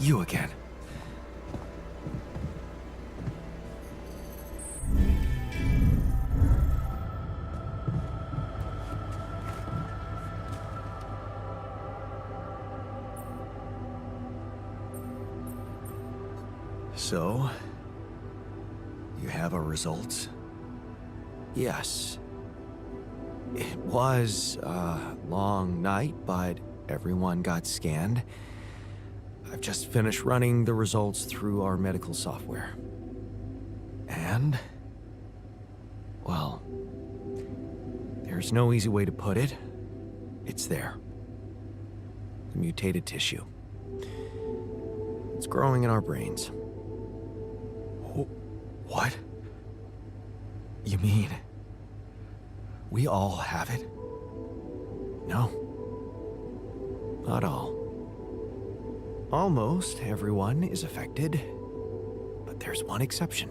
You again. So, you have our results? Yes. It was a long night, but everyone got scanned. I've just finished running the results through our medical software. And, well, there's no easy way to put it. It's there. The mutated tissue. It's growing in our brains. What? You mean we all have it? No. Not all. Almost everyone is affected, but there's one exception.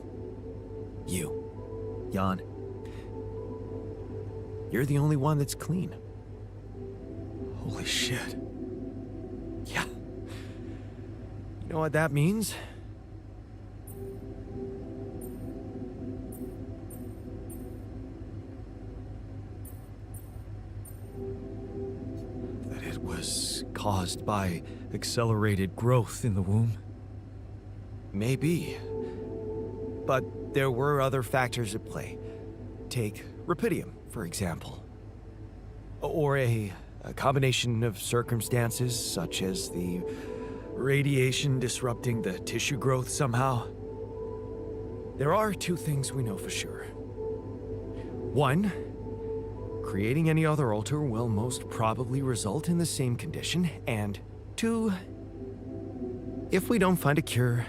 You, Jan. You're the only one that's clean. Holy shit. Yeah. You know what that means? Caused by accelerated growth in the womb? Maybe. But there were other factors at play. Take Rapidium, for example. Or a combination of circumstances, such as the radiation disrupting the tissue growth somehow. There are two things we know for sure. One, creating any other altar will most probably result in the same condition, and two, if we don't find a cure,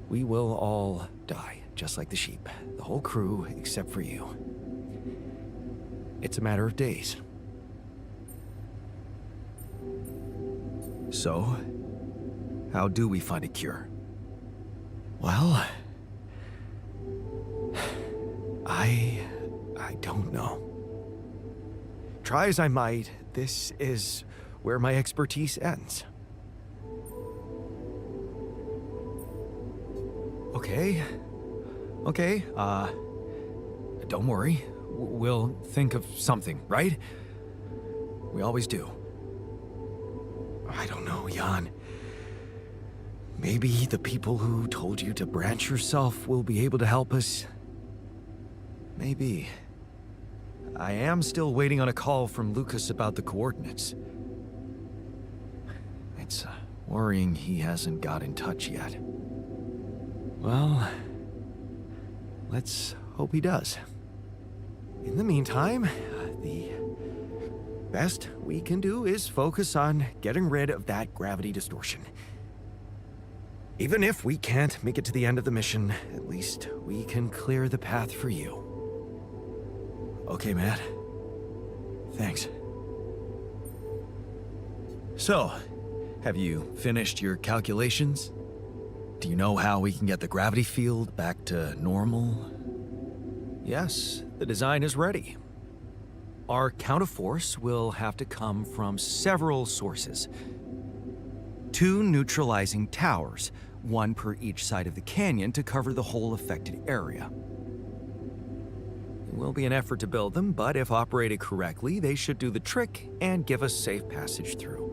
we will all die, just like the sheep. The whole crew, except for you. It's a matter of days. So, how do we find a cure? Well, I don't know. Try as I might, this is where my expertise ends. Okay, don't worry. We'll think of something, right? We always do. I don't know, Jan. Maybe the people who told you to branch yourself will be able to help us. Maybe. I am still waiting on a call from Lucas about the coordinates. It's worrying he hasn't got in touch yet. Well, let's hope he does. In the meantime, the best we can do is focus on getting rid of that gravity distortion. Even if we can't make it to the end of the mission, at least we can clear the path for you. Okay, Matt. Thanks. So, have you finished your calculations? Do you know how we can get the gravity field back to normal? Yes, the design is ready. Our counterforce will have to come from several sources. 2 neutralizing towers, 1 per each side of the canyon to cover the whole affected area. It will be an effort to build them, but if operated correctly, they should do the trick and give us safe passage through.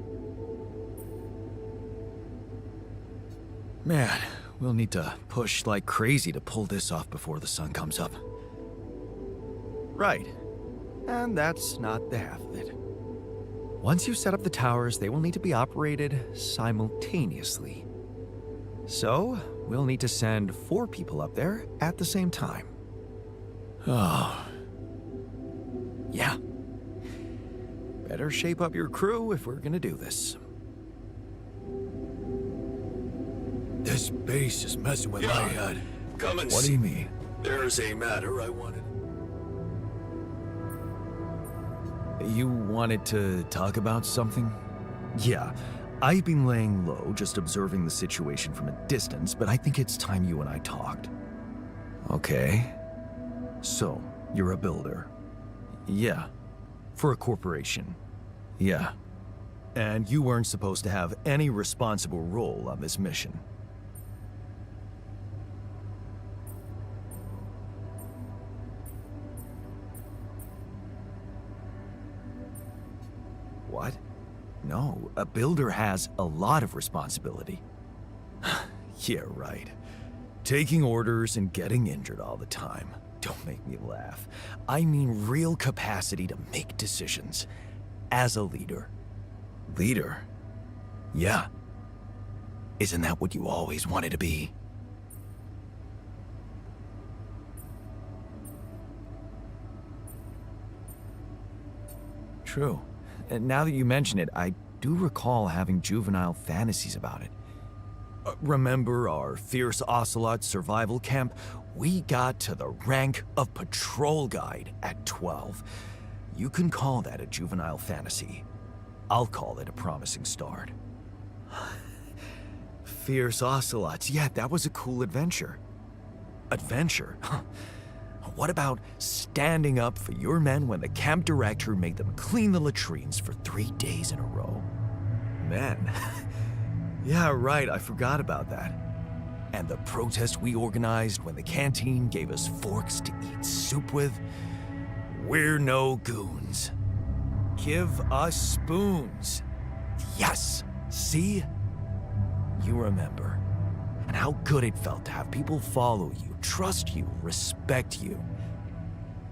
Man, we'll need to push like crazy to pull this off before the sun comes up. Right. And that's not the half of it. Once you set up the towers, they will need to be operated simultaneously. So, we'll need to send 4 people up there at the same time. Oh. Yeah. Better shape up your crew if we're gonna do this. This base is messing with my head. Come and What do you mean? There's a matter I wanted. You wanted to talk about something? Yeah, I've been laying low, just observing the situation from a distance, but I think it's time you and I talked. Okay. So, you're a builder? Yeah. For a corporation? Yeah. And you weren't supposed to have any responsible role on this mission. What? No, a builder has a lot of responsibility. Yeah, right. Taking orders and getting injured all the time. Don't make me laugh. I mean real capacity to make decisions. As a leader. Leader? Yeah. Isn't that what you always wanted to be? True. And now that you mention it, I do recall having juvenile fantasies about it. Remember our Fierce Ocelot survival camp? We got to the rank of patrol guide at 12. You can call that a juvenile fantasy. I'll call it a promising start. Fierce Ocelots, yeah, that was a cool adventure. Adventure? Huh. What about standing up for your men when the camp director made them clean the latrines for 3 days in a row? Men? Yeah, right, I forgot about that. And the protest we organized when the canteen gave us forks to eat soup with? We're no goons. Give us spoons. Yes, see? You remember. And how good it felt to have people follow you, trust you, respect you.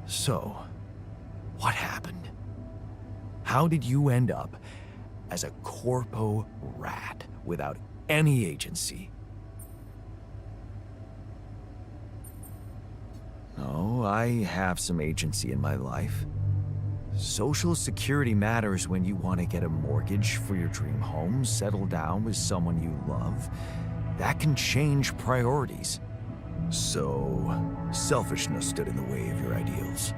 So, what happened? How did you end up as a corpo rat without any agency? Oh, I have some agency in my life. Social security matters when you want to get a mortgage for your dream home, settle down with someone you love. That can change priorities. So, selfishness stood in the way of your ideals.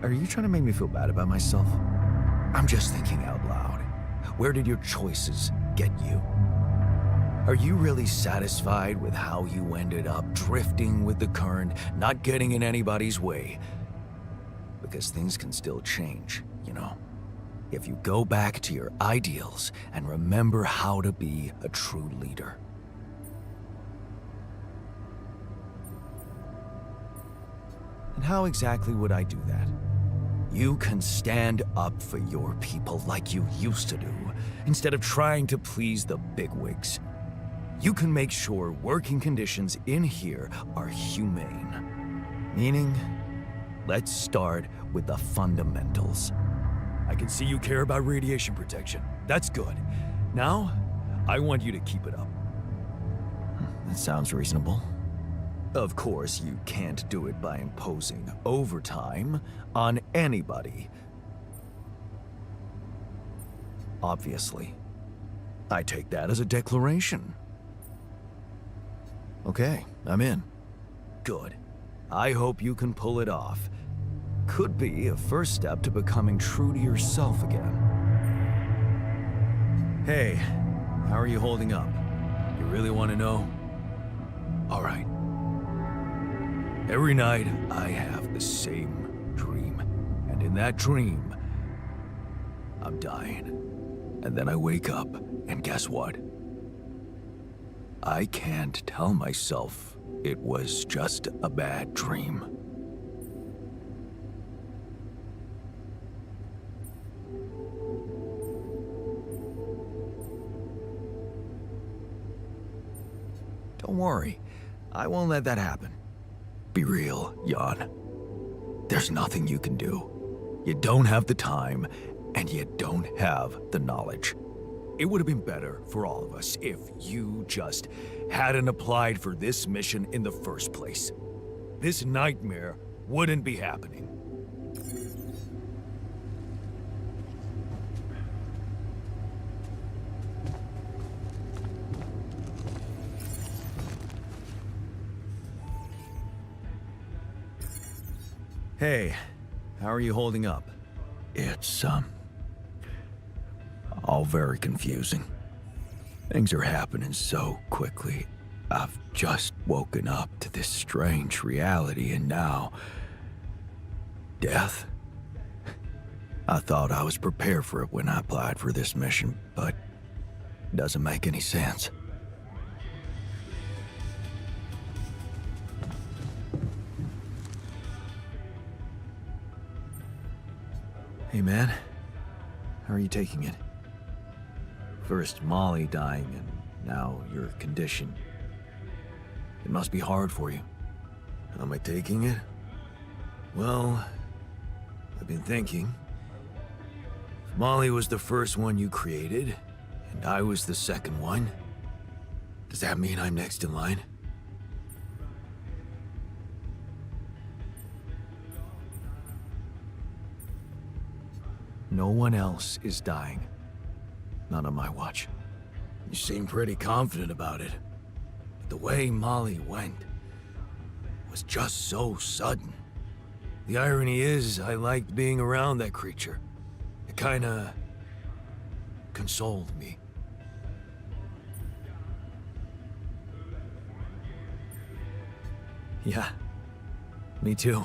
Are you trying to make me feel bad about myself? I'm just thinking out loud. Where did your choices get you? Are you really satisfied with how you ended up drifting with the current, not getting in anybody's way? Because things can still change, you know? If you go back to your ideals and remember how to be a true leader. And how exactly would I do that? You can stand up for your people like you used to do, instead of trying to please the bigwigs. You can make sure working conditions in here are humane. Meaning, let's start with the fundamentals. I can see you care about radiation protection. That's good. Now, I want you to keep it up. That sounds reasonable. Of course, you can't do it by imposing overtime on anybody. Obviously. I take that as a declaration. Okay, I'm in. Good. I hope you can pull it off. Could be a first step to becoming true to yourself again. Hey, how are you holding up? You really want to know? All right. Every night, I have the same dream. And in that dream, I'm dying. And then I wake up, and guess what? I can't tell myself it was just a bad dream. Don't worry, I won't let that happen. Be real, Jan. There's nothing you can do. You don't have the time, and you don't have the knowledge. It would have been better for all of us if you just hadn't applied for this mission in the first place. This nightmare wouldn't be happening. Hey, how are you holding up? It's, all very confusing. Things are happening so quickly. I've just woken up to this strange reality, and now... death? I thought I was prepared for it when I applied for this mission, but it doesn't make any sense. Hey, man. How are you taking it? First Molly dying, and now your condition. It must be hard for you. How am I taking it? Well, I've been thinking. If Molly was the first one you created, and I was the second one, does that mean I'm next in line? No one else is dying. Not on my watch. You seem pretty confident about it. But the way Molly went was just so sudden. The irony is, I liked being around that creature. It kinda consoled me. Yeah, me too.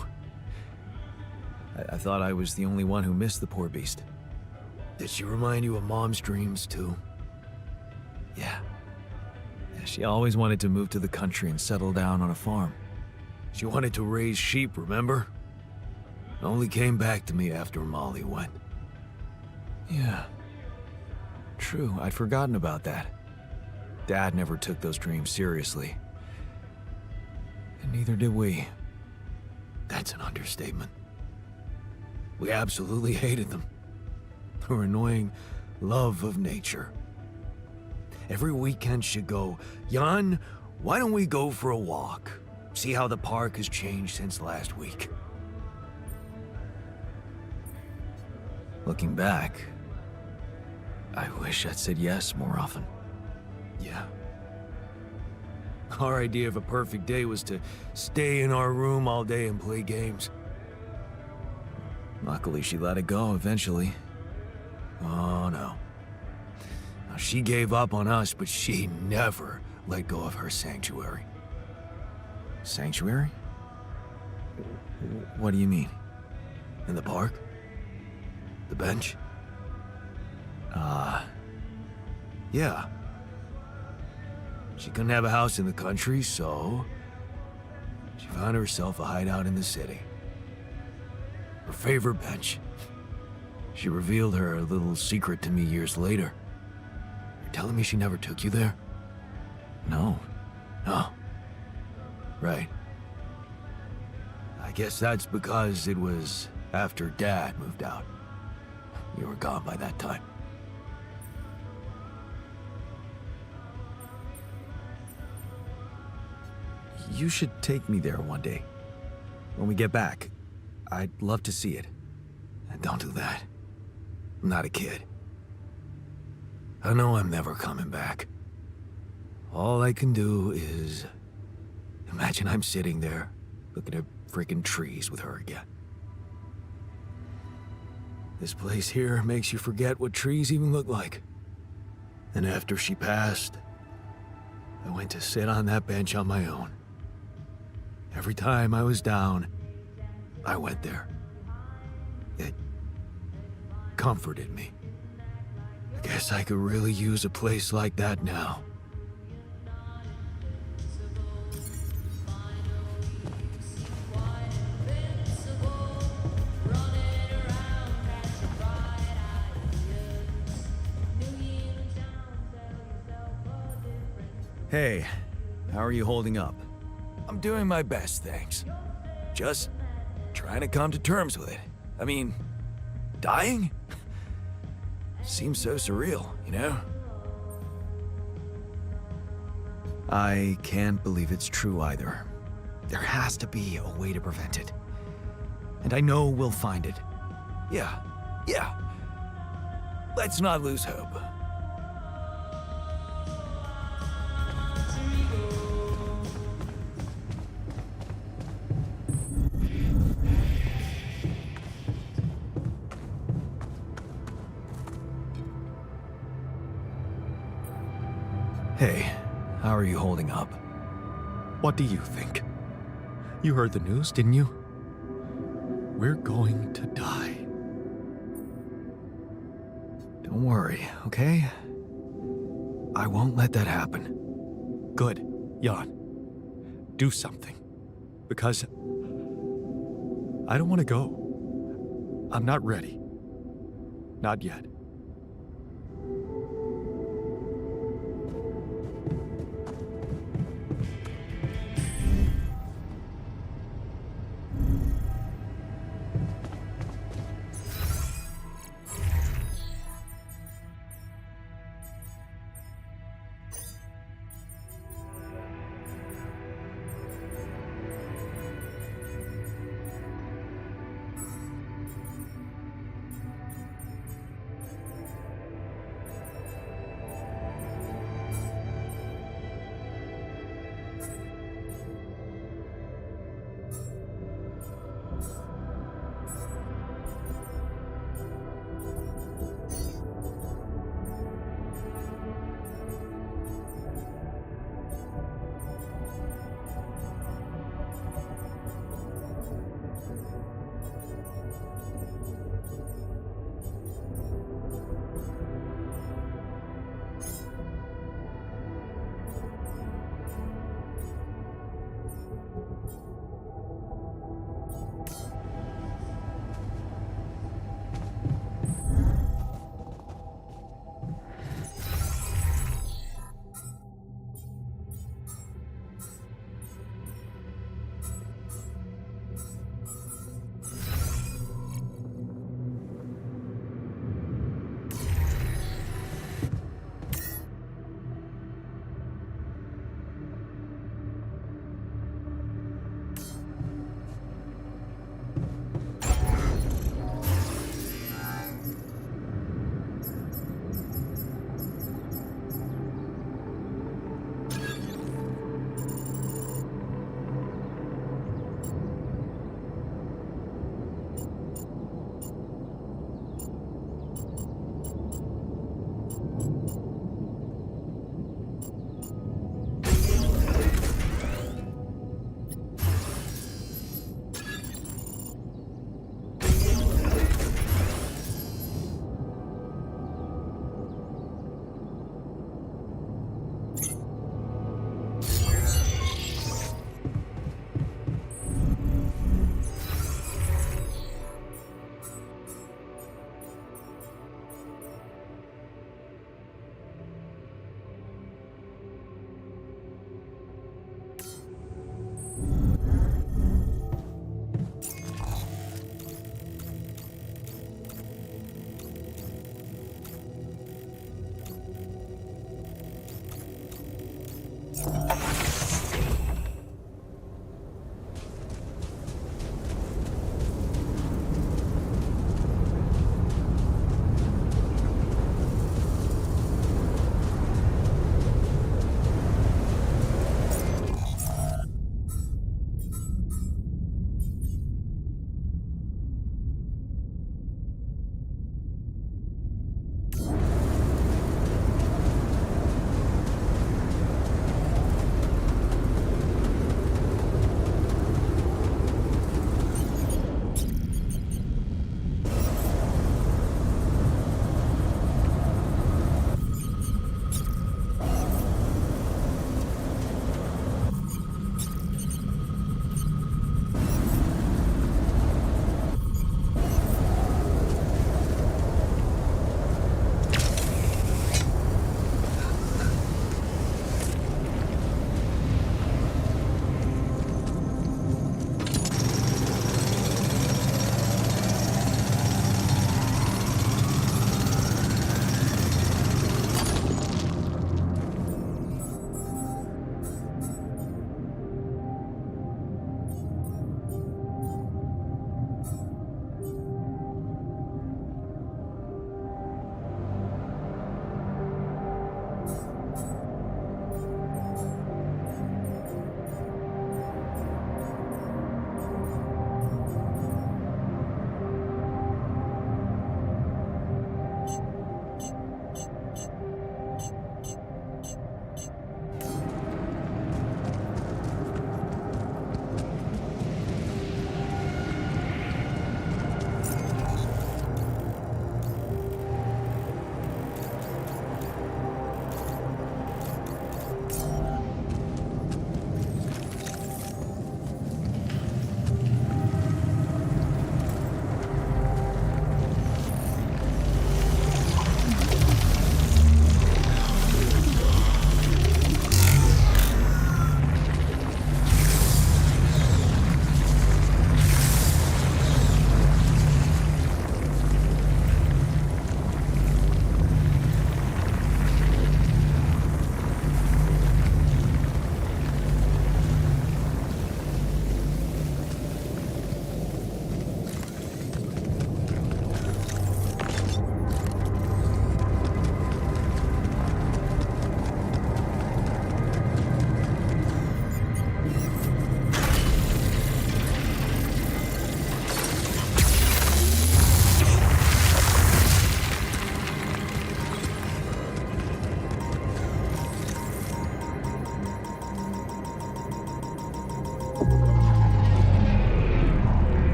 I thought I was the only one who missed the poor beast. Did she remind you of Mom's dreams too? Yeah. She always wanted to move to the country and settle down on a farm. She wanted to raise sheep, remember? It only came back to me after Molly went. Yeah. True, I'd forgotten about that. Dad never took those dreams seriously. And neither did we. That's an understatement. We absolutely hated them. Her annoying love of nature. Every weekend she'd go, "Jan, why don't we go for a walk? See how the park has changed since last week." Looking back, I wish I'd said yes more often. Yeah. Our idea of a perfect day was to stay in our room all day and play games. Luckily, she let it go eventually. Oh no. Now, she gave up on us, but she never let go of her sanctuary. Sanctuary? What do you mean? In the park? The bench? Yeah. She couldn't have a house in the country, so she found herself a hideout in the city. Her favorite bench. She revealed her little secret to me years later. You're telling me she never took you there? No. No. Right. I guess that's because it was after Dad moved out. You were gone by that time. You should take me there one day. When we get back, I'd love to see it. Don't do that. I'm not a kid. I know I'm never coming back. All I can do is imagine I'm sitting there looking at freaking trees with her again. This place here makes you forget what trees even look like. And after she passed, I went to sit on that bench on my own. Every time I was down, I went there. It comforted me. I guess I could really use a place like that now. Hey, how are you holding up? I'm doing my best, thanks. Just trying to come to terms with it. I mean, dying? Seems so surreal, you know? I can't believe it's true either. There has to be a way to prevent it. And I know we'll find it. Yeah. Let's not lose hope. Hey, how are you holding up? What do you think? You heard the news, didn't you? We're going to die. Don't worry, okay? I won't let that happen. Good, Jan. Do something. Because I don't want to go. I'm not ready. Not yet.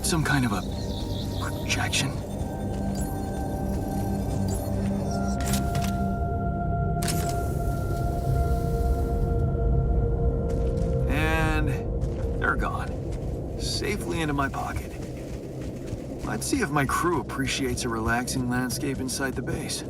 that some kind of a projection? And they're gone. Safely into my pocket. Let's see if my crew appreciates a relaxing landscape inside the base.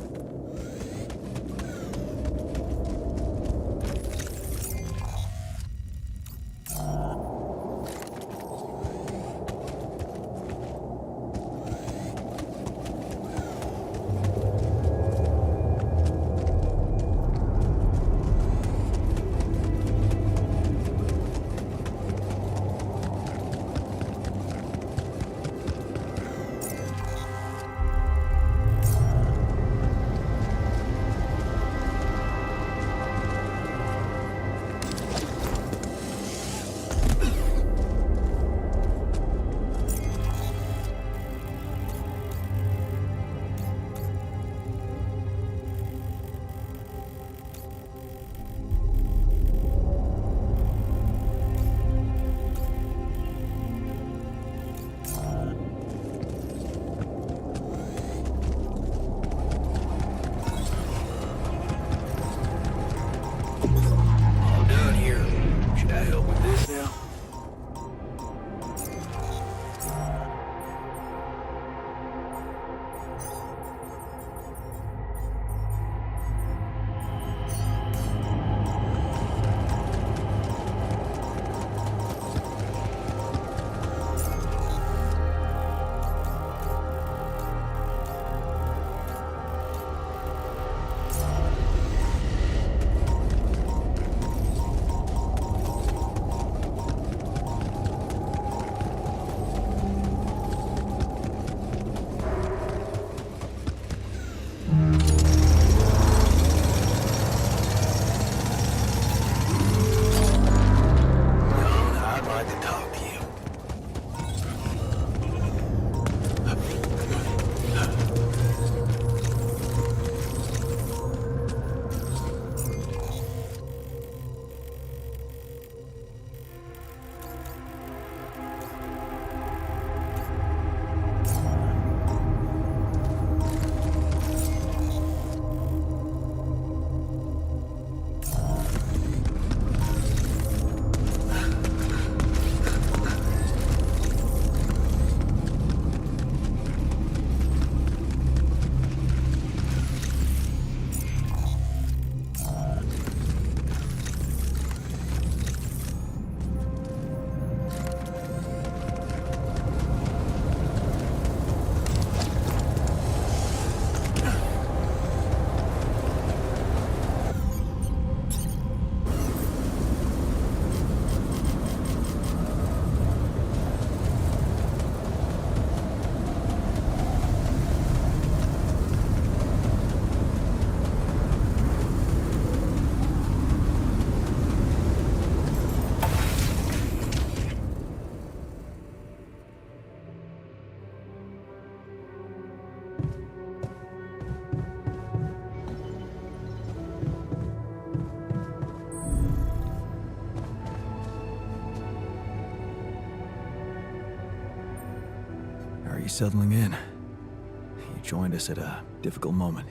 Are you settling in? You joined us at a difficult moment.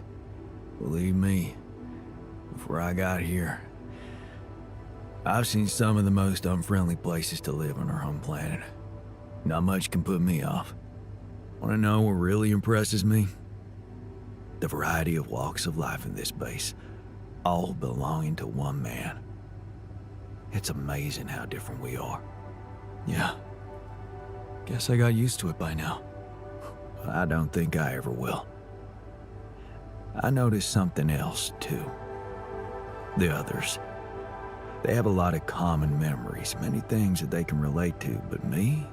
Believe me, before I got here, I've seen some of the most unfriendly places to live on our home planet. Not much can put me off. Want to know what really impresses me? The variety of walks of life in this base, all belonging to one man. It's amazing how different we are. Yeah. Guess I got used to it by now. I don't think I ever will. I noticed something else, too. The others. They have a lot of common memories, many things that they can relate to, but me?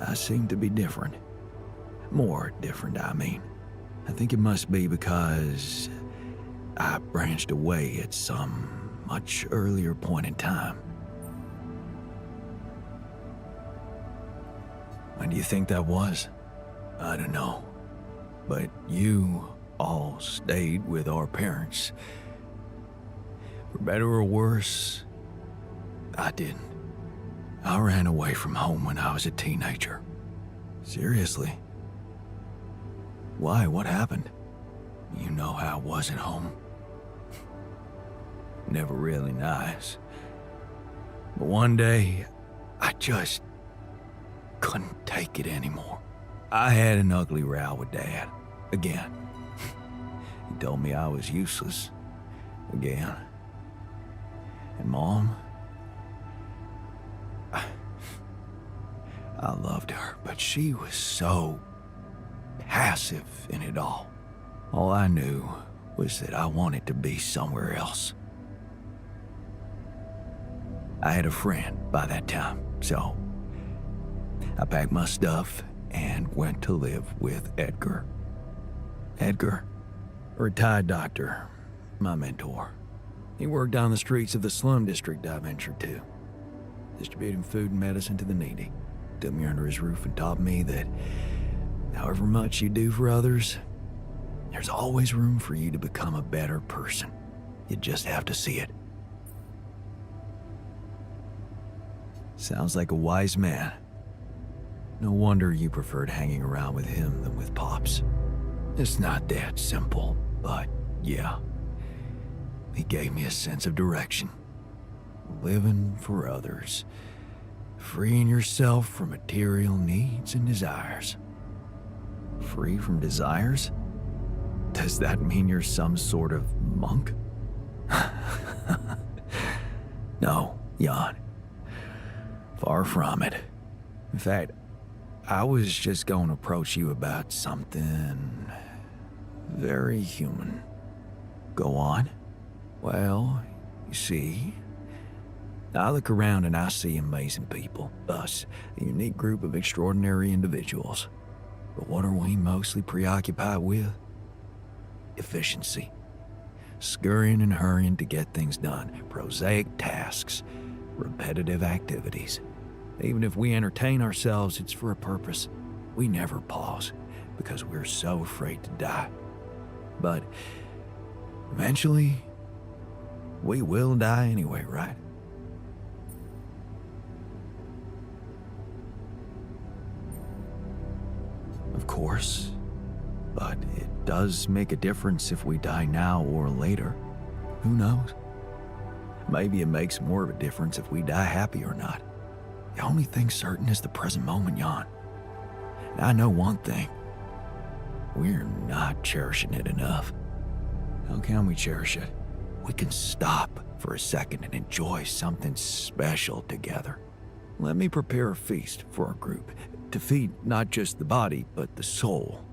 I seem to be different. More different, I mean. I think it must be because I branched away at some much earlier point in time. When do you think that was? I don't know. But you all stayed with our parents. For better or worse, I didn't. I ran away from home when I was a teenager. Seriously? Why? What happened? You know how it was at home. Never really nice. But one day, I just couldn't take it anymore. I had an ugly row with Dad. Again. He told me I was useless. Again. And Mom? I loved her, but she was so passive in it all. All I knew was that I wanted to be somewhere else. I had a friend by that time, so I packed my stuff and went to live with Edgar. Edgar, a retired doctor, my mentor. He worked down the streets of the slum district I ventured to, distributing food and medicine to the needy. Took me under his roof and taught me that however much you do for others, there's always room for you to become a better person. You just have to see it. Sounds like a wise man. No wonder you preferred hanging around with him than with Pops. It's not that simple, but yeah. He gave me a sense of direction. Living for others. Freeing yourself from material needs and desires. Free from desires? Does that mean you're some sort of monk? No, Jan. Far from it. In fact, I was just going to approach you about something very human. Go on. Well, you see, I look around and I see amazing people, us, a unique group of extraordinary individuals. But what are we mostly preoccupied with? Efficiency. Scurrying and hurrying to get things done, prosaic tasks, repetitive activities. Even if we entertain ourselves, it's for a purpose. We never pause because we're so afraid to die. But eventually, we will die anyway, right? Of course, but it does make a difference if we die now or later. Who knows? Maybe it makes more of a difference if we die happy or not. The only thing certain is the present moment, Jan. And I know one thing. We're not cherishing it enough. How can we cherish it? We can stop for a second and enjoy something special together. Let me prepare a feast for our group to feed not just the body, but the soul.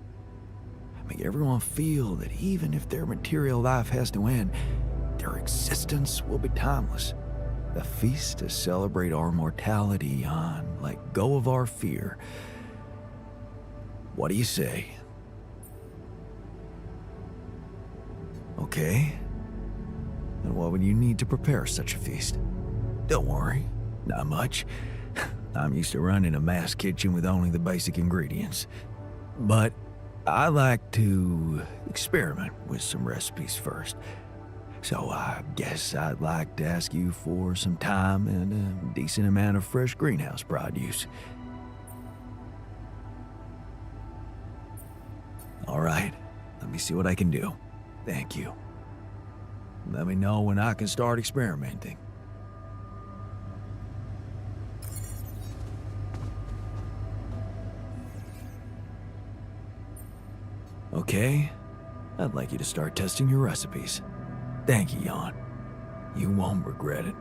Make everyone feel that even if their material life has to end, their existence will be timeless. A feast to celebrate our mortality, Jan. Let go of our fear. What do you say? Okay. And what would you need to prepare such a feast? Don't worry, not much. I'm used to running a mass kitchen with only the basic ingredients. But I like to experiment with some recipes first. So I guess I'd like to ask you for some time and a decent amount of fresh greenhouse produce. All right, let me see what I can do. Thank you. Let me know when I can start experimenting. Okay, I'd like you to start testing your recipes. Thank you, Jan. You won't regret it.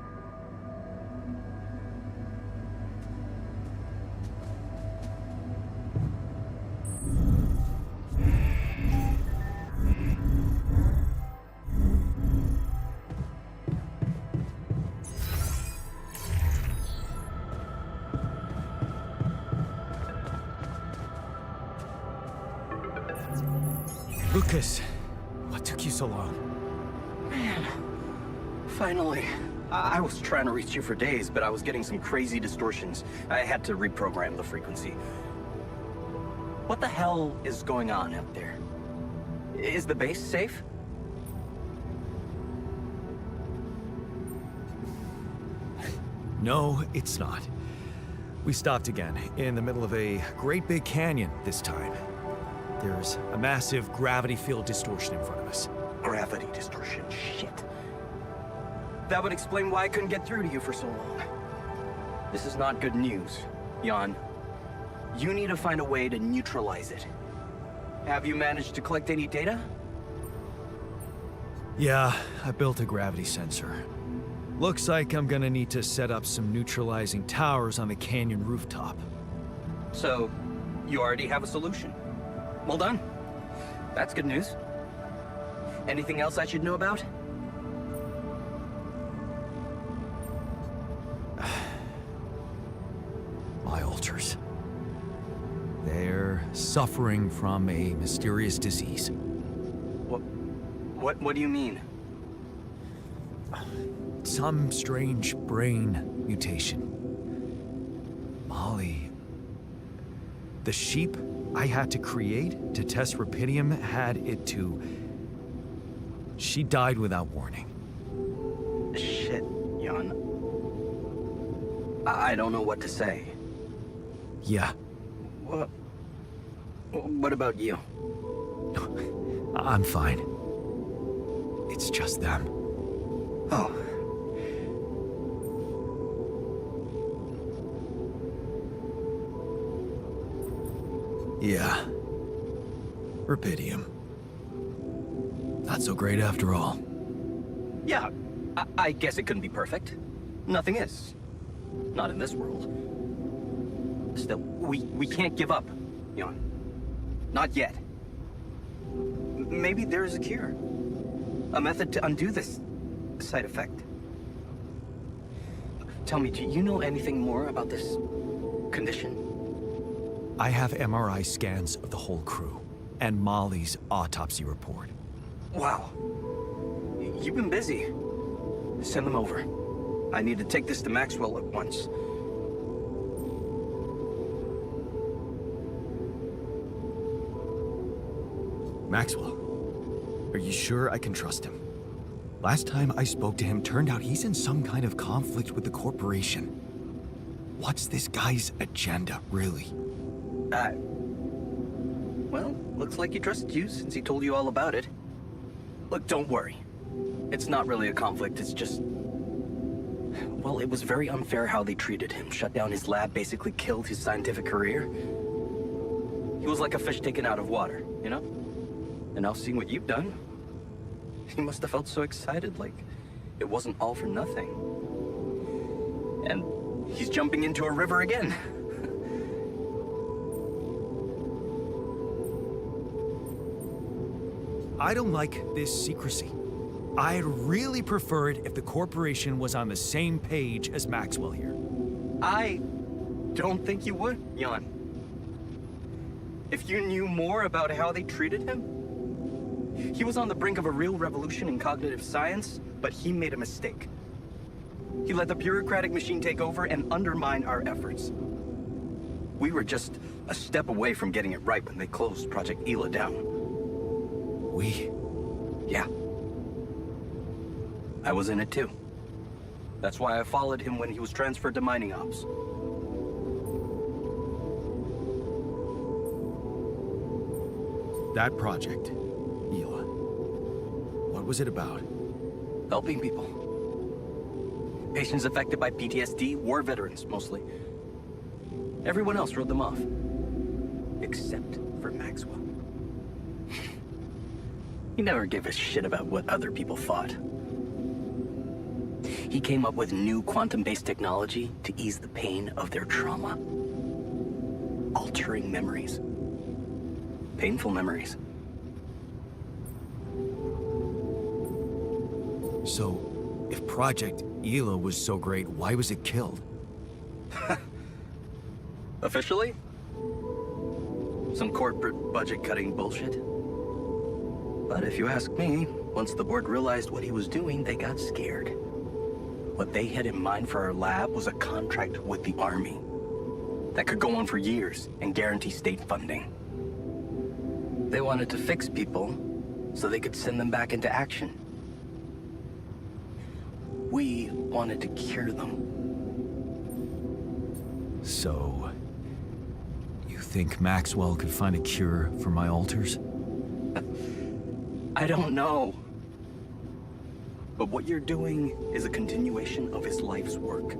Lucas, what took you so long? Man, finally. I was trying to reach you for days, but I was getting some crazy distortions. I had to reprogram the frequency. What the hell is going on out there? Is the base safe? No, it's not. We stopped again, in the middle of a great big canyon this time. There's a massive gravity field distortion in front of us. Gravity distortion, shit. That would explain why I couldn't get through to you for so long. This is not good news, Jan. You need to find a way to neutralize it. Have you managed to collect any data? Yeah, I built a gravity sensor. Looks like I'm gonna need to set up some neutralizing towers on the canyon rooftop. So, you already have a solution. Well done. That's good news. Anything else I should know about? My alters. They're suffering from a mysterious disease. What do you mean? Some strange brain mutation. Molly... The sheep I had to create to test Rapidium had it too. She died without warning. Shit, Jan. I don't know what to say. Yeah, What about you? I'm fine. It's just them. Oh. Yeah. Rapidium. Not so great after all. Yeah, I guess it couldn't be perfect. Nothing is. Not in this world. Still, we can't give up, Jan. Not yet. Maybe there is a cure. A method to undo this side effect. Tell me, do you know anything more about this condition? I have MRI scans of the whole crew, and Molly's autopsy report. Wow. You've been busy. Send them over. I need to take this to Maxwell at once. Maxwell, are you sure I can trust him? Last time I spoke to him, turned out he's in some kind of conflict with the corporation. What's this guy's agenda, really? Well, looks like he trusted you since he told you all about it. Look, don't worry. It's not really a conflict, it's just... Well, it was very unfair how they treated him. Shut down his lab, basically killed his scientific career. He was like a fish taken out of water, you know? And now seeing what you've done, he must have felt so excited, like it wasn't all for nothing. And he's jumping into a river again. I don't like this secrecy. I'd really prefer it if the corporation was on the same page as Maxwell here. I don't think you would, Jan. If you knew more about how they treated him, he was on the brink of a real revolution in cognitive science, but he made a mistake. He let the bureaucratic machine take over and undermine our efforts. We were just a step away from getting it right when they closed Project Ela down. We? Yeah. I was in it too. That's why I followed him when he was transferred to mining ops. That project, Ela. What was it about? Helping people. Patients affected by PTSD, war veterans mostly. Everyone else wrote them off. Except for Maxwell. He never gave a shit about what other people thought. He came up with new quantum-based technology to ease the pain of their trauma. Altering memories. Painful memories. So, if Project Ela was so great, why was it killed? Officially? Some corporate budget-cutting bullshit. But if you ask me, once the board realized what he was doing, they got scared. What they had in mind for our lab was a contract with the Army that could go on for years and guarantee state funding. They wanted to fix people so they could send them back into action. We wanted to cure them. So, you think Maxwell could find a cure for my alters? I don't know. But what you're doing is a continuation of his life's work.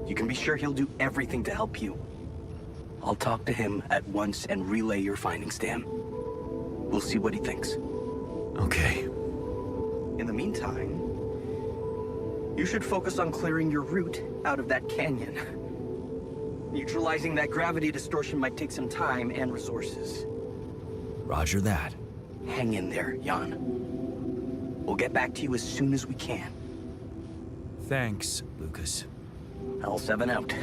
You can be sure he'll do everything to help you. I'll talk to him at once and relay your findings to him. We'll see what he thinks. Okay. In the meantime, you should focus on clearing your route out of that canyon. Neutralizing that gravity distortion might take some time and resources. Roger that. Hang in there, Jan. We'll get back to you as soon as we can. Thanks, Lucas. L7 out.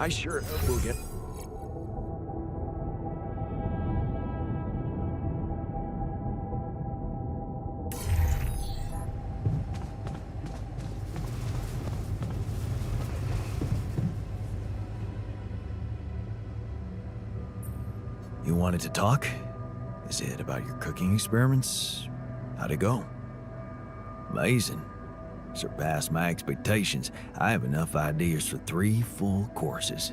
I sure will get... You wanted to talk? Is it about your cooking experiments? How'd it go? Amazing. Surpassed my expectations. I have enough ideas for 3 full courses.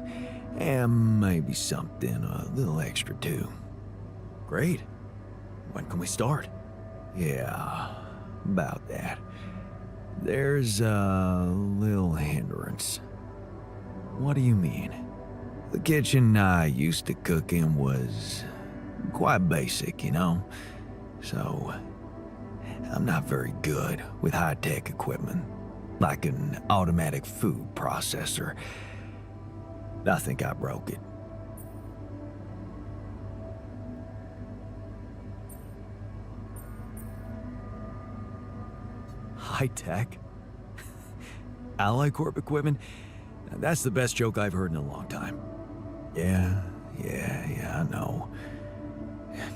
And maybe something a little extra too. Great. When can we start? Yeah, about that. There's a little hindrance. What do you mean? The kitchen I used to cook in was quite basic, you know? So, I'm not very good with high-tech equipment, like an automatic food processor. I think I broke it. High-tech? Ally Corp equipment? That's the best joke I've heard in a long time. Yeah, I know.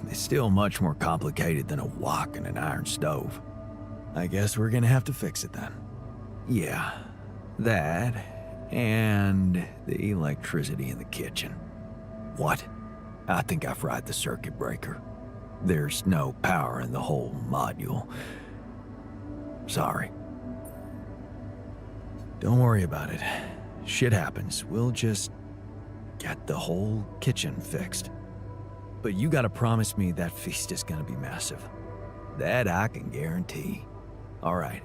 It's still much more complicated than a wok and an iron stove. I guess we're gonna have to fix it then. Yeah, that and the electricity in the kitchen. What? I think I fried the circuit breaker. There's no power in the whole module. Sorry. Don't worry about it. Shit happens. We'll just get the whole kitchen fixed. But you gotta promise me that feast is gonna be massive. That I can guarantee. All right.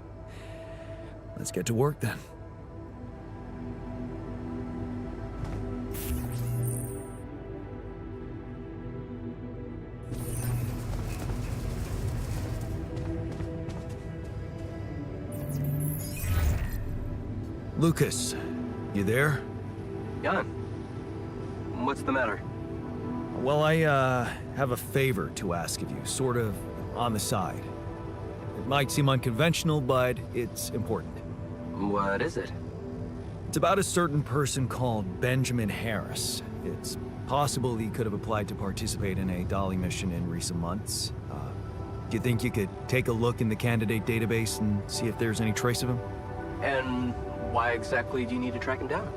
Let's get to work then. Lucas, you there? Jan, what's the matter? Well, I have a favor to ask of you, sort of on the side. It might seem unconventional, but it's important. What is it? It's about a certain person called Benjamin Harris. It's possible he could have applied to participate in a Dolly mission in recent months. Do you think you could take a look in the candidate database and see if there's any trace of him? And why exactly do you need to track him down?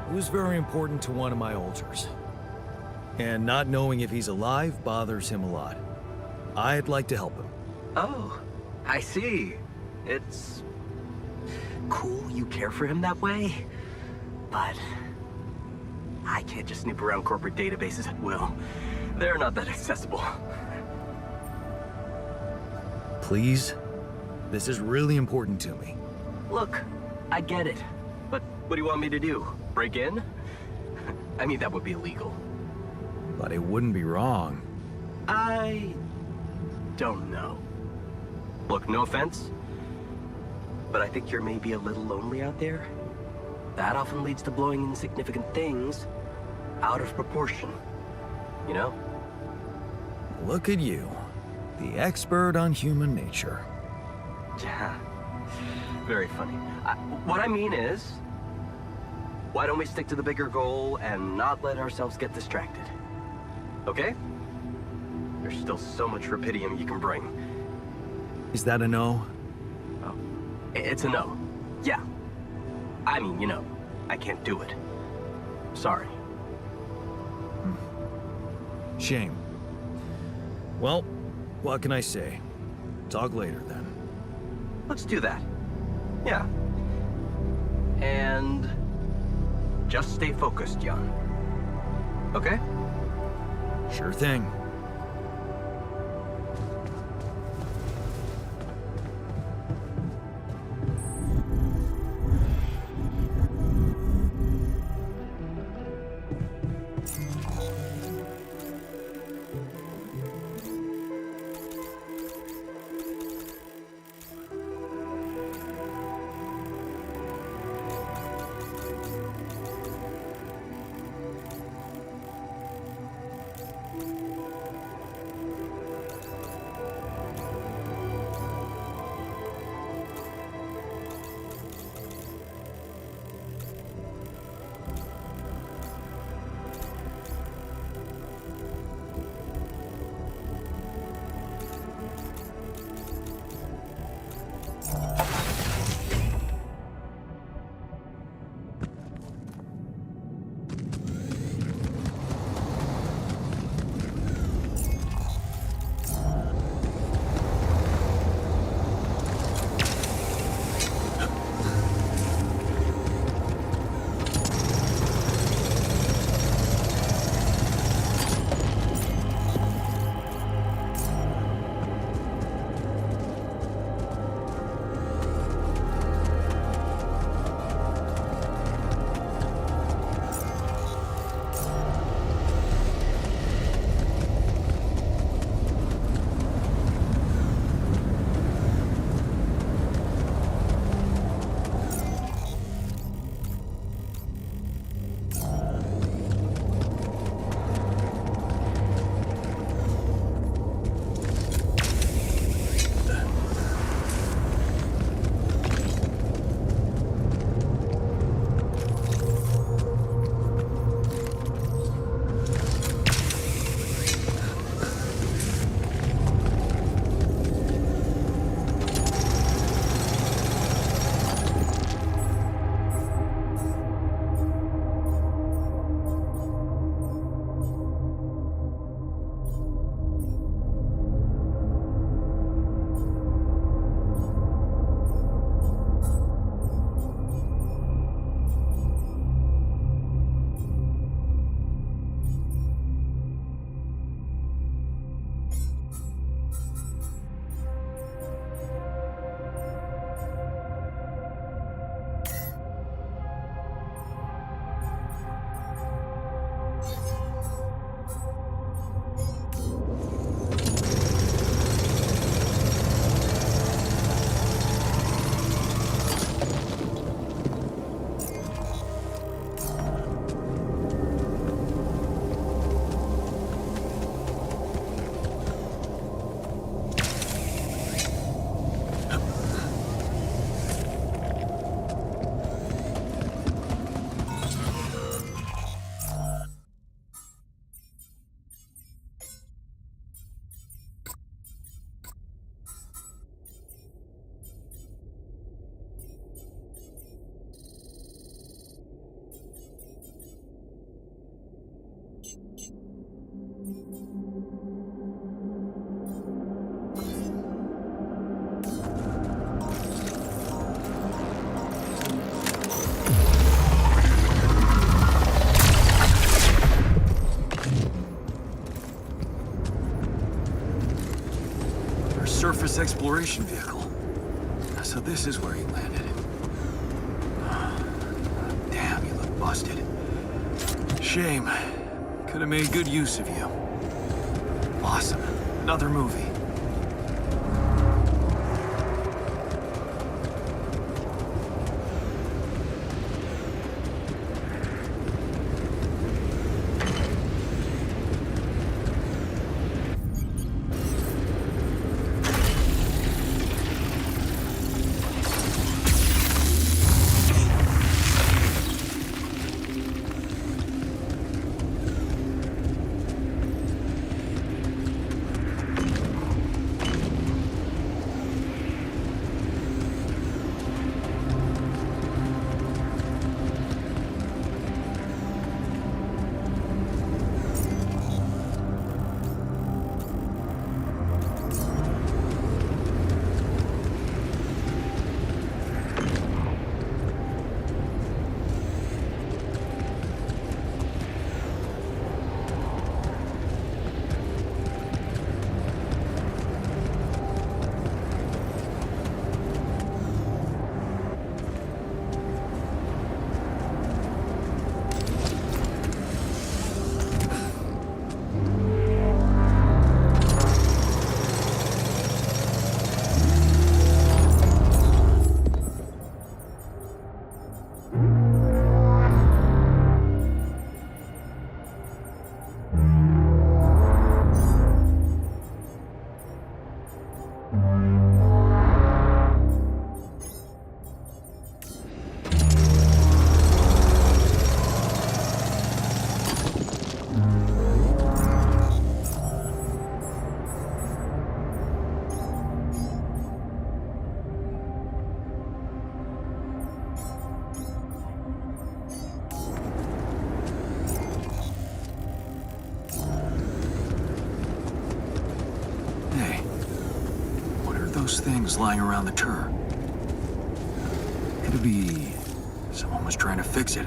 He was very important to one of my altars. And not knowing if he's alive bothers him a lot. I'd like to help him. Oh, I see. It's cool you care for him that way, but I can't just snoop around corporate databases at will. They're not that accessible. Please? This is really important to me. Look, I get it, but what do you want me to do? Break in? I mean, that would be illegal. But it wouldn't be wrong. I don't know. Look, no offense, but I think you're maybe a little lonely out there. That often leads to blowing insignificant things out of proportion, you know? Look at you, the expert on human nature. Yeah, very funny. What I mean is, why don't we stick to the bigger goal and not let ourselves get distracted? Okay? There's still so much rapidium you can bring. Is that a no? Oh, it's a no. Yeah. I mean, you know, I can't do it. Sorry. Shame. Well, what can I say? Talk later then. Let's do that. Yeah. And just stay focused, Jan. Okay? Sure thing. exploration vehicle. So this is where he landed. Damn, you look busted. Shame. Could have made good use of you. Awesome. Another movie. Those things lying around the turret. Could it be someone was trying to fix it?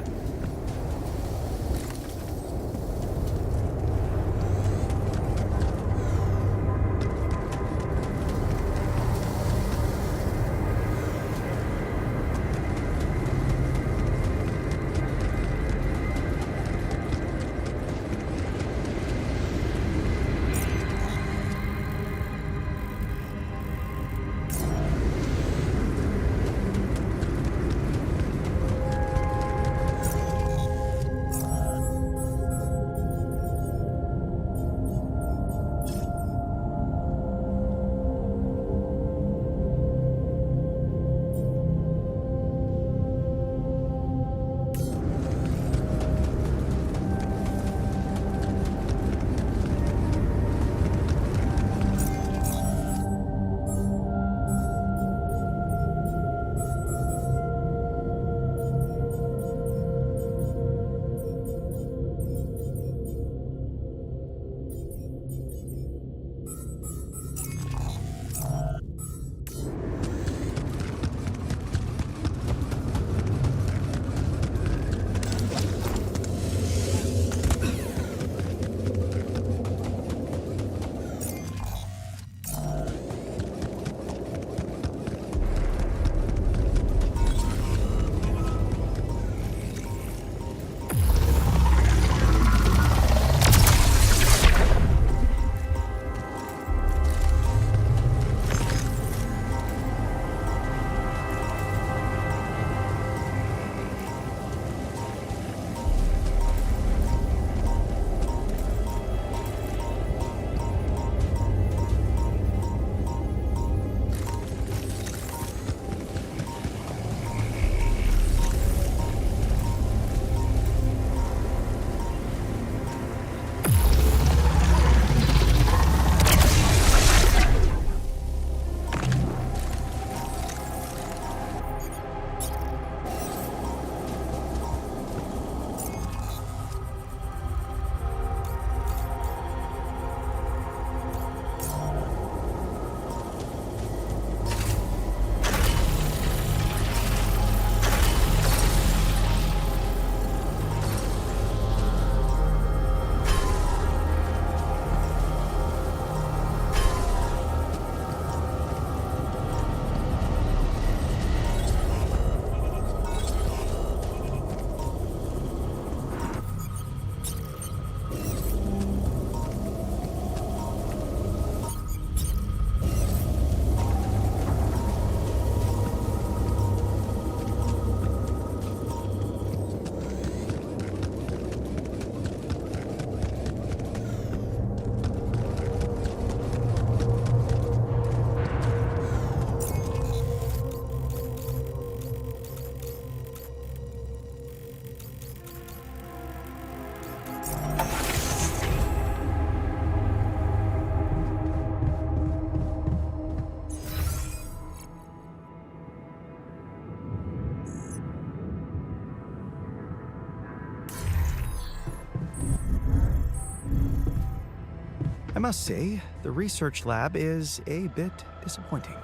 I must say, the research lab is a bit disappointing.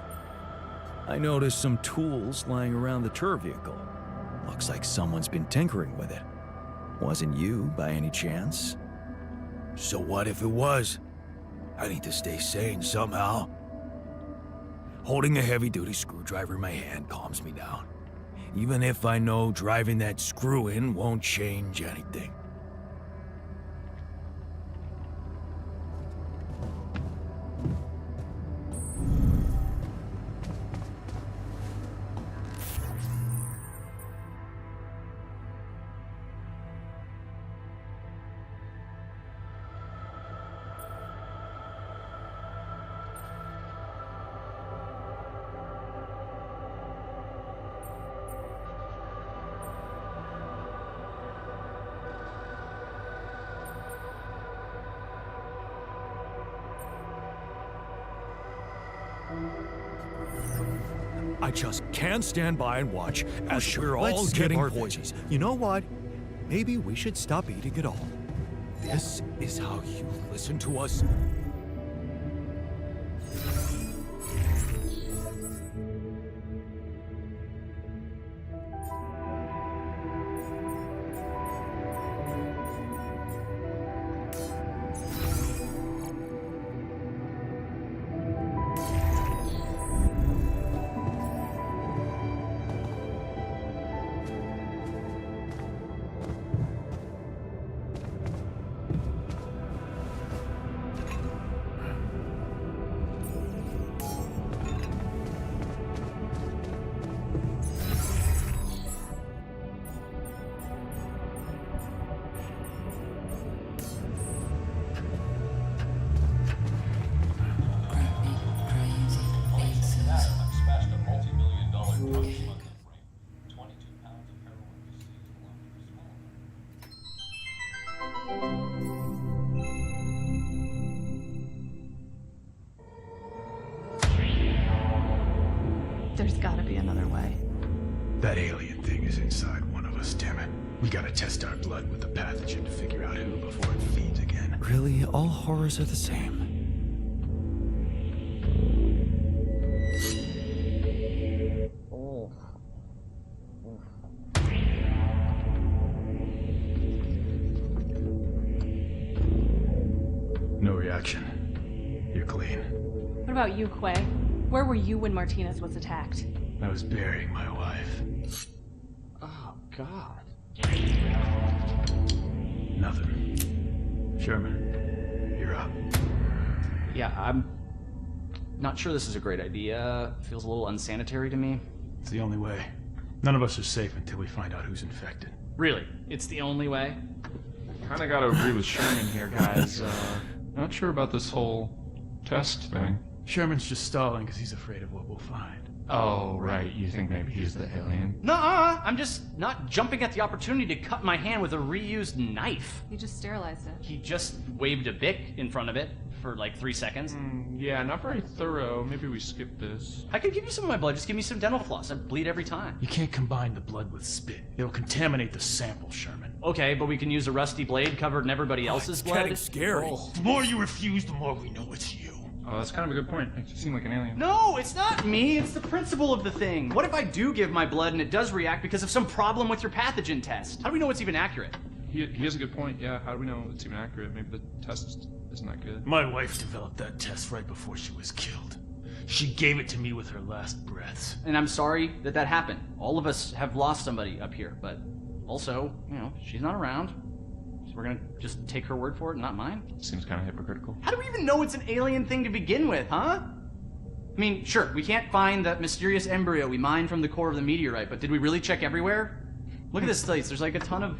I noticed some tools lying around the tour vehicle. Looks like someone's been tinkering with it. Wasn't you, by any chance? So what if it was? I need to stay sane somehow. Holding a heavy-duty screwdriver in my hand calms me down. Even if I know driving that screw-in won't change anything. I just can't stand by and watch as we're all Let's skip getting our poisoned. veggies. You know what? Maybe we should stop eating it all. This is how you listen to us? There's gotta be another way. That alien thing is inside one of us, damn it. We gotta test our blood with the pathogen to figure out who before it feeds again. Really, all horrors are the same. No reaction. You're clean. What about you, Quay? Where were you when Martinez was attacked? I was burying my wife. Oh, God. Nothing. Sherman, you're up. Yeah, I'm not sure this is a great idea. Feels a little unsanitary to me. It's the only way. None of us are safe until we find out who's infected. Really? It's the only way? Kinda gotta agree with Sherman here, guys. Not sure about this whole test thing. Sherman's just stalling because he's afraid of what we'll find. Oh, right. You think maybe he's the alien? Nuh-uh! I'm just not jumping at the opportunity to cut my hand with a reused knife. You just sterilized it. He just waved a bic in front of it for like 3 seconds. Yeah, not very thorough. Maybe we skip this. I could give you some of my blood. Just give me some dental floss. I bleed every time. You can't combine the blood with spit. It'll contaminate the sample, Sherman. Okay, but we can use a rusty blade covered in everybody else's blood. Getting scary. The more you refuse, the more we know it's you. Oh, that's kind of a good point. Makes you seem like an alien. No, it's not me. It's the principle of the thing. What if I do give my blood and it does react because of some problem with your pathogen test? How do we know it's even accurate? He has a good point. Yeah, how do we know it's even accurate? Maybe the test isn't that good. My wife developed that test right before she was killed. She gave it to me with her last breaths. And I'm sorry that that happened. All of us have lost somebody up here, but also, she's not around. So we're gonna just take her word for it, not mine? Seems kind of hypocritical. How do we even know it's an alien thing to begin with, huh? I mean, sure, we can't find that mysterious embryo we mined from the core of the meteorite, but did we really check everywhere? Look at this place. There's like a ton of,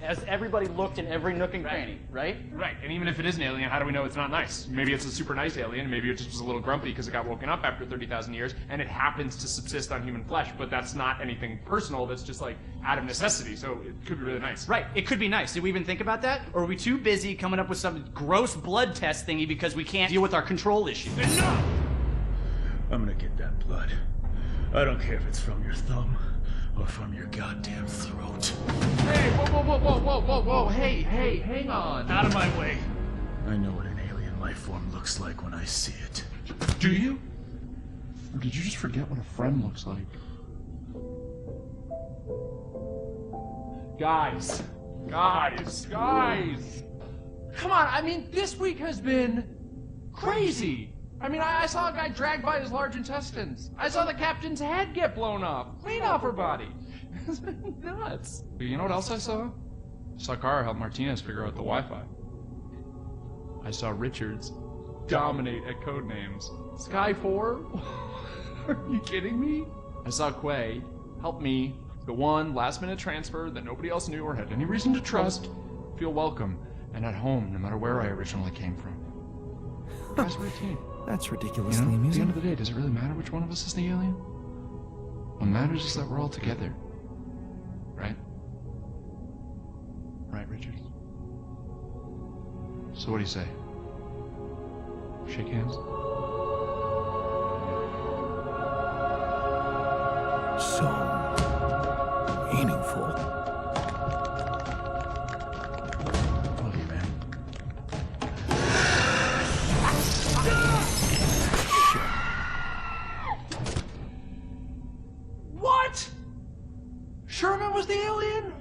as everybody looked in every nook and cranny, right? Right, and even if it is an alien, how do we know it's not nice? Maybe it's a super nice alien, maybe it just was a little grumpy because it got woken up after 30,000 years, and it happens to subsist on human flesh, but that's not anything personal, that's just like out of necessity, so it could be really nice. Right, it could be nice. Did we even think about that? Or are we too busy coming up with some gross blood test thingy because we can't deal with our control issue? Enough! I'm gonna get that blood. I don't care if it's from your thumb or from your goddamn throat. Hey, whoa, hey, hang on. Out of my way. I know what an alien life form looks like when I see it. Do you? Or did you just forget what a friend looks like? Guys! Come on, I mean, this week has been crazy! I mean, I saw a guy dragged by his large intestines. I saw the captain's head get blown off, clean off her body. It's been nuts. But you know what else I saw? I saw Kara help Martinez figure out the Wi-Fi. I saw Richards dominate at Codenames. Sky 4? Are you kidding me? I saw Quay help me, the one last-minute transfer that nobody else knew or had any reason to trust, feel welcome and at home no matter where I originally came from. That's routine. That's You ridiculously know, at the amusing. end of the day, does it really matter which one of us is the alien? What matters is that we're all together. Right? Right, Richards? So what do you say? Shake hands? So meaningful. Love you, man. What? Sherman was the alien?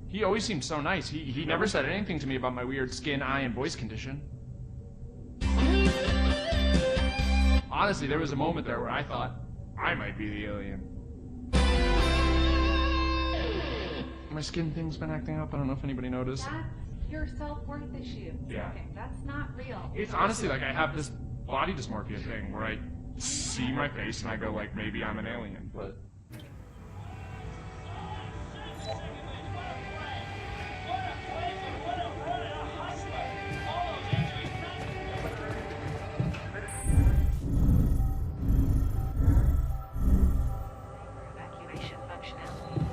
He always seemed so nice. He never said anything to me about my weird skin, eye, and voice condition. Honestly, there was a moment there where I thought I might be the alien. My skin thing's been acting up. I don't know if anybody noticed. That's your self-worth issue. Yeah. Okay, that's not real. It's honestly like I have this body dysmorphia thing where I see my face and I go like, maybe I'm an alien, but... Evacuation functionality.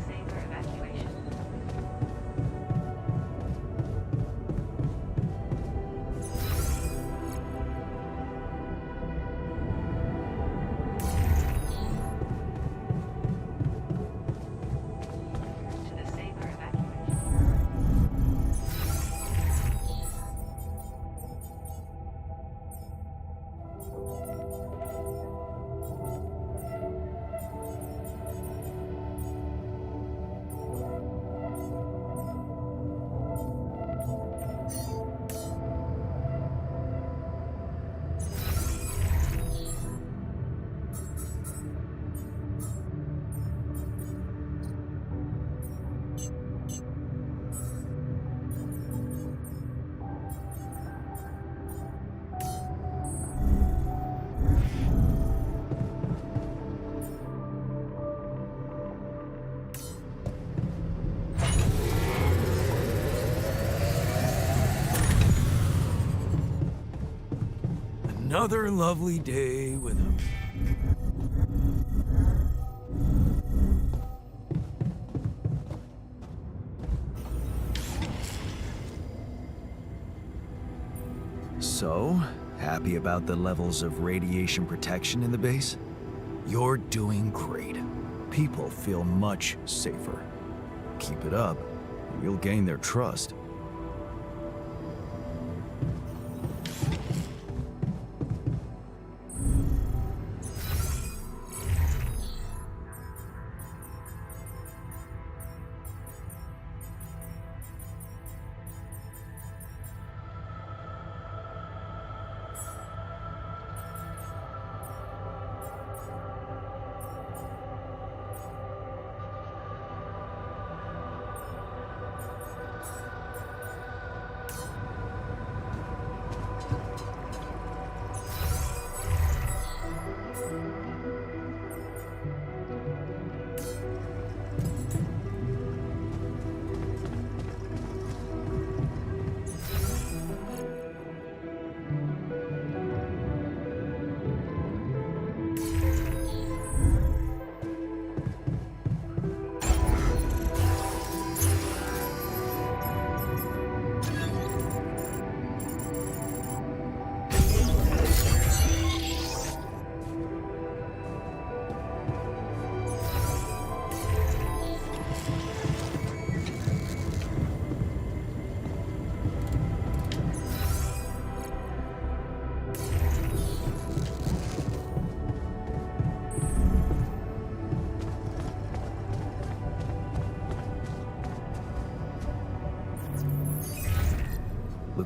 Safer evacuation. To the safer evacuation. Another lovely day with him. So, happy about the levels of radiation protection in the base? You're doing great. People feel much safer. Keep it up, and you'll gain their trust.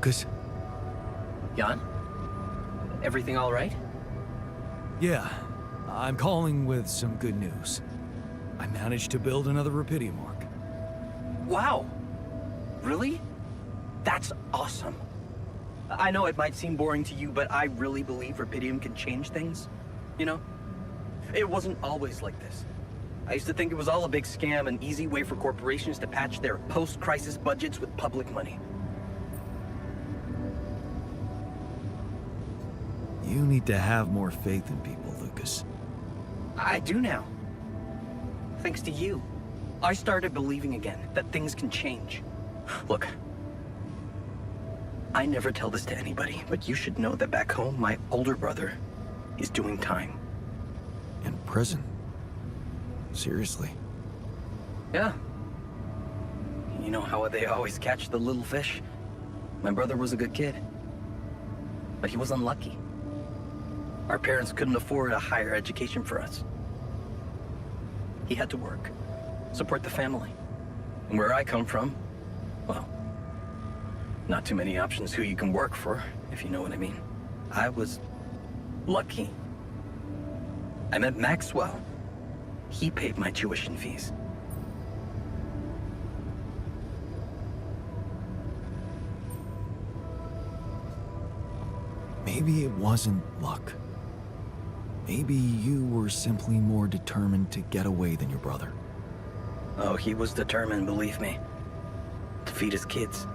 Lucas? Jan? Everything all right? Yeah, I'm calling with some good news. I managed to build another Rapidium arc. Wow. Really? That's awesome. I know it might seem boring to you, but I really believe Rapidium can change things. You know? It wasn't always like this. I used to think it was all a big scam, an easy way for corporations to patch their post-crisis budgets with public money. You need to have more faith in people, Lucas. I do now. Thanks to you. I started believing again that things can change. Look, I never tell this to anybody, but you should know that back home, my older brother is doing time. In prison? Seriously? Yeah. You know how they always catch the little fish? My brother was a good kid, but he was unlucky. Our parents couldn't afford a higher education for us. He had to work, support the family. And where I come from, well, not too many options who you can work for, if you know what I mean. I was lucky. I met Maxwell. He paid my tuition fees. Maybe it wasn't luck. Maybe you were simply more determined to get away than your brother. Oh, he was determined, believe me. To feed his kids.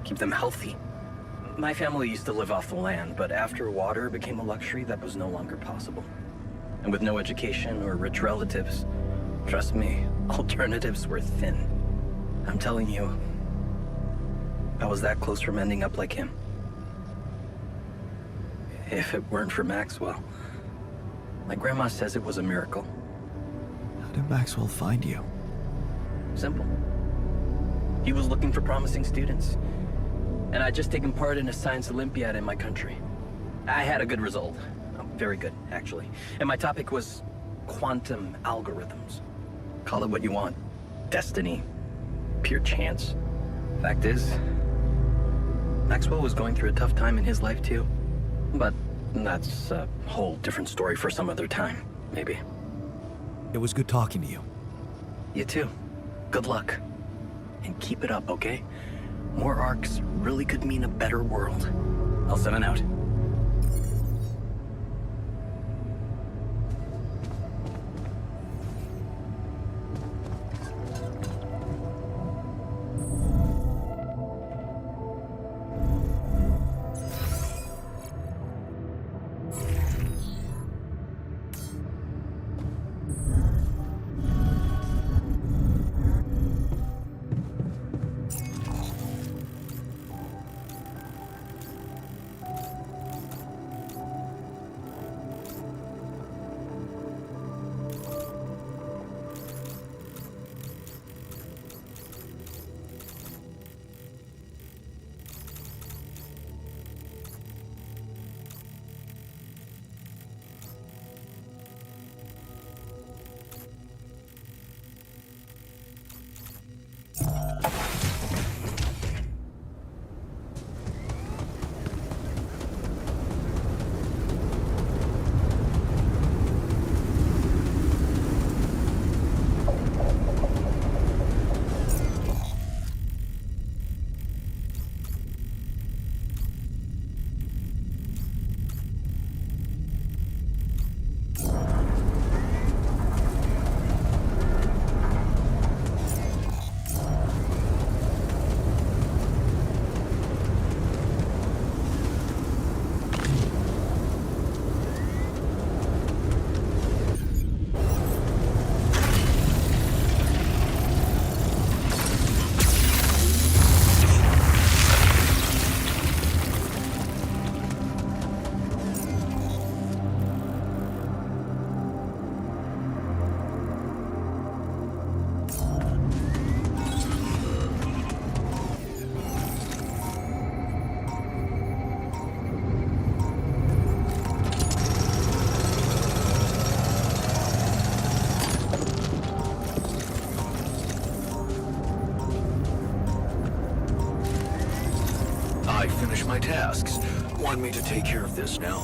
Keep them healthy. My family used to live off the land, but after water became a luxury, that was no longer possible. And with no education or rich relatives, trust me, alternatives were thin. I'm telling you, I was that close from ending up like him. If it weren't for Maxwell. My grandma says it was a miracle. How did Maxwell find you? Simple. He was looking for promising students. And I'd just taken part in a science Olympiad in my country. I had a good result. Very good, actually. And my topic was quantum algorithms. Call it what you want. Destiny. Pure chance. Fact is, Maxwell was going through a tough time in his life too. But that's a whole different story for some other time, maybe. It was good talking to you. You too. Good luck. And keep it up, okay? More arcs really could mean a better world. I'll send it out. tasks. Want me to take care of this now?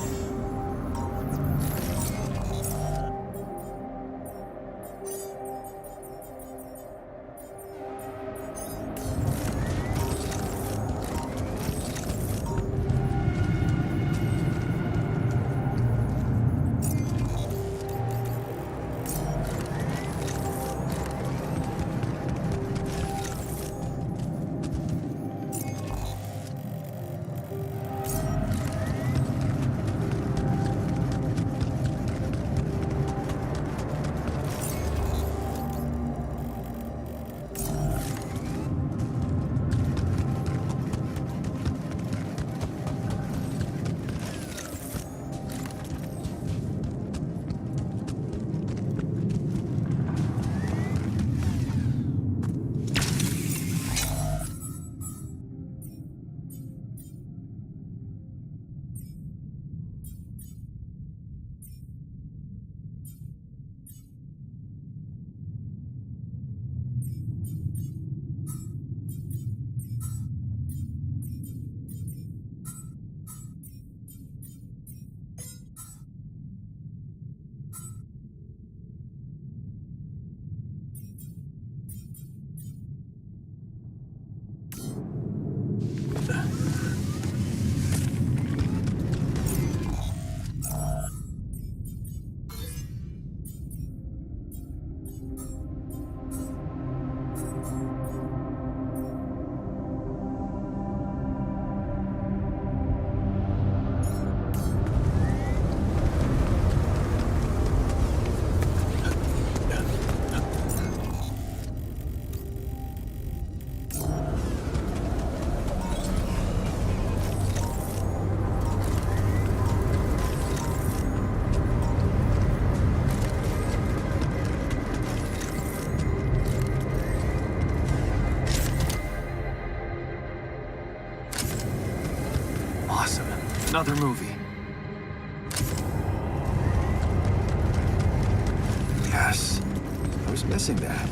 Awesome. Another movie. Yes. I was missing that.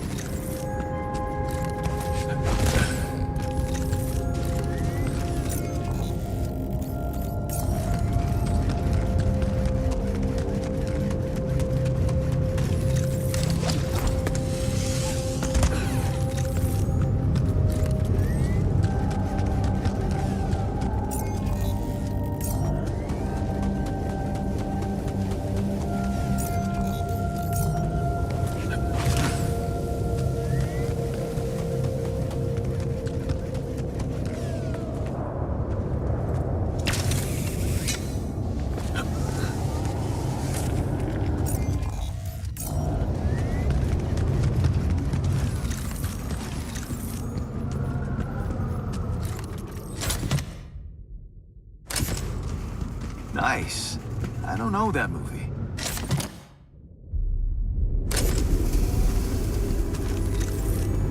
Nice. I don't know that movie.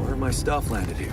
Where my stuff landed here?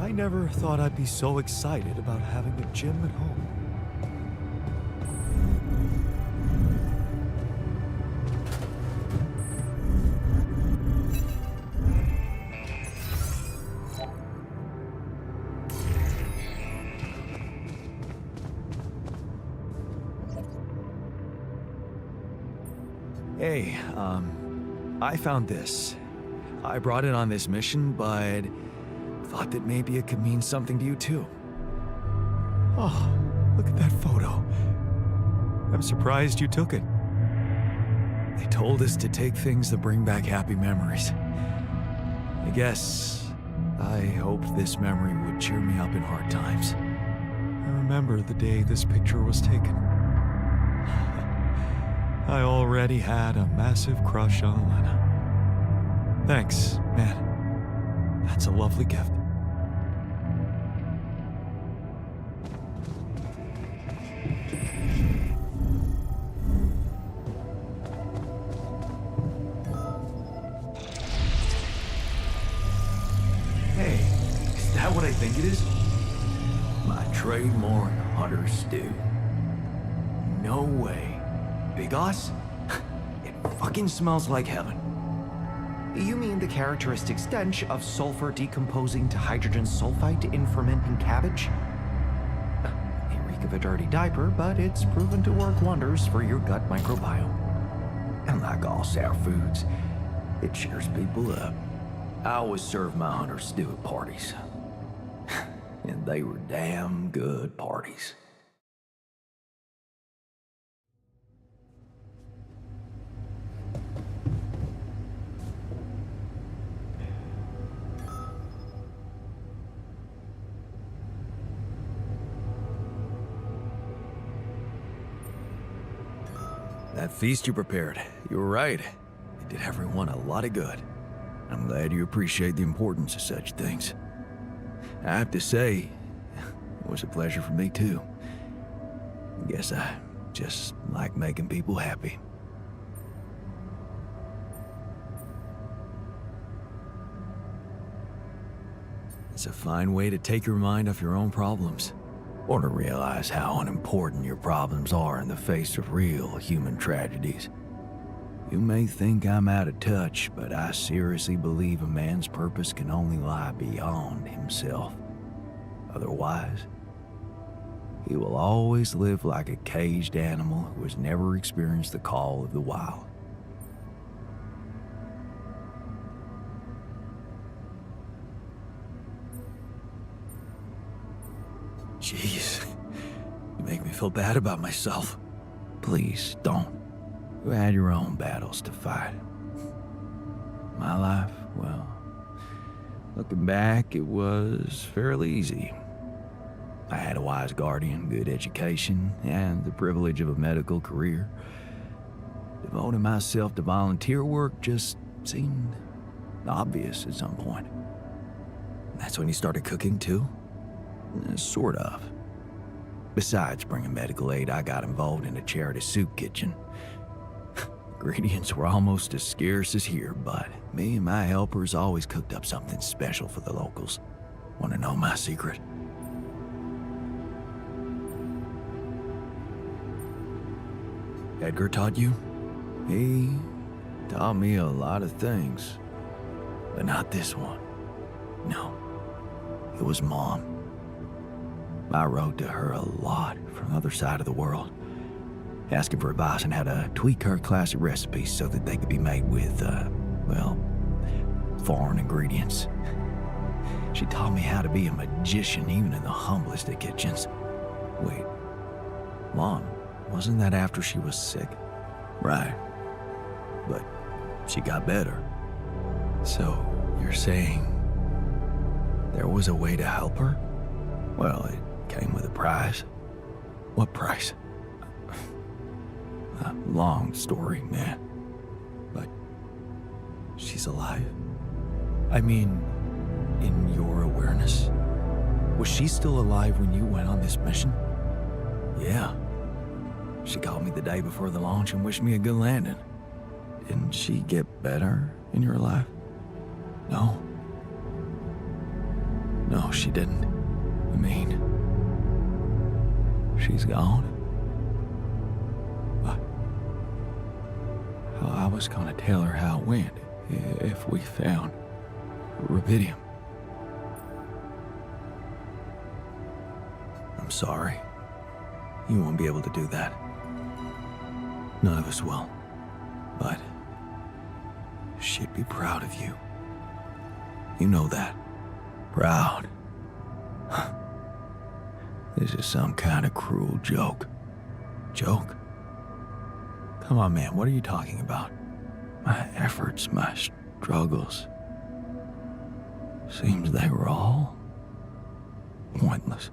I never thought I'd be so excited about having a gym at home. Hey, I found this. I brought it on this mission, but thought that maybe it could mean something to you too. Oh, look at that photo. I'm surprised you took it. They told us to take things that bring back happy memories. I hoped this memory would cheer me up in hard times. I remember the day this picture was taken. I already had a massive crush on Lena. Thanks, man. That's a lovely gift. Hey, is that what I think it is? My trademark hunter stew. No way. Big Oss? It fucking smells like heaven. You mean the characteristic stench of sulfur decomposing to hydrogen sulfite in fermenting cabbage? May reek of a dirty diaper, but it's proven to work wonders for your gut microbiome. And like all sour foods, it cheers people up. I always serve my hunter stew at parties. And they were damn good parties. That feast you prepared, you were right. It did everyone a lot of good. I'm glad you appreciate the importance of such things. I have to say, it was a pleasure for me too. I guess I just like making people happy. It's a fine way to take your mind off your own problems. Or to realize how unimportant your problems are in the face of real human tragedies. You may think I'm out of touch, but I seriously believe a man's purpose can only lie beyond himself. Otherwise, he will always live like a caged animal who has never experienced the call of the wild. Jeez, you make me feel bad about myself. Please don't. You had your own battles to fight. My life, well, looking back, it was fairly easy. I had a wise guardian, good education, and the privilege of a medical career. Devoting myself to volunteer work just seemed obvious at some point. That's when you started cooking too? Sort of. Besides bringing medical aid, I got involved in a charity soup kitchen. Ingredients were almost as scarce as here, but me and my helpers always cooked up something special for the locals. Want to know my secret? Edgar taught you? He taught me a lot of things, but not this one. No, it was Mom. I wrote to her a lot from the other side of the world, asking for advice on how to tweak her classic recipes so that they could be made with, foreign ingredients. She taught me how to be a magician even in the humblest of kitchens. Wait, Mom, wasn't that after she was sick? Right. But she got better. So, you're saying there was a way to help her? Well, it came with a price. What price? A long story, man. But she's alive? I mean, in your awareness? Was she still alive when you went on this mission? Yeah. She called me the day before the launch and wished me a good landing. Didn't she get better in your life? No. No. No, she didn't. I mean, she's gone. But I was gonna tell her how it went if we found rubidium. I'm sorry. You won't be able to do that. None of us will. But she'd be proud of you. You know that. Proud. This is some kind of cruel joke. Joke? Come on, man, what are you talking about? My efforts, my struggles. Seems they were all pointless.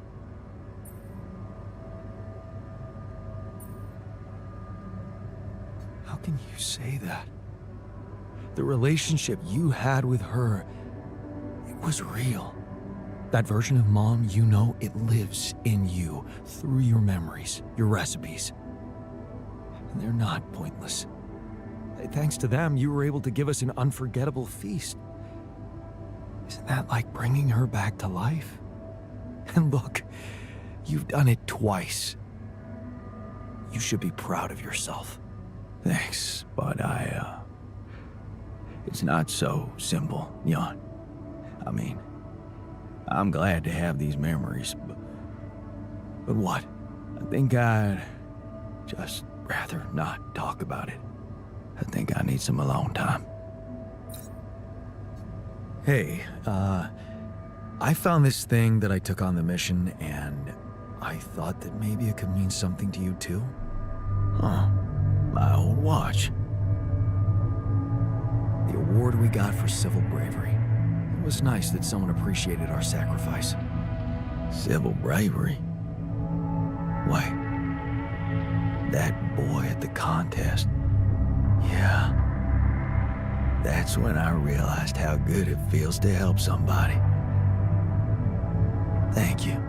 How can you say that? The relationship you had with her, it was real. That version of Mom, you know, it lives in you, through your memories, your recipes. And they're not pointless. Thanks to them, you were able to give us an unforgettable feast. Isn't that like bringing her back to life? And look, you've done it twice. You should be proud of yourself. Thanks, but it's not so simple, Jan. I mean, I'm glad to have these memories, but what? I think I'd just rather not talk about it. I think I need some alone time. Hey, I found this thing that I took on the mission, and I thought that maybe it could mean something to you too. Huh. My old watch. The award we got for civil bravery. It was nice that someone appreciated our sacrifice. Civil bravery? Wait. That boy at the contest. Yeah. That's when I realized how good it feels to help somebody. Thank you.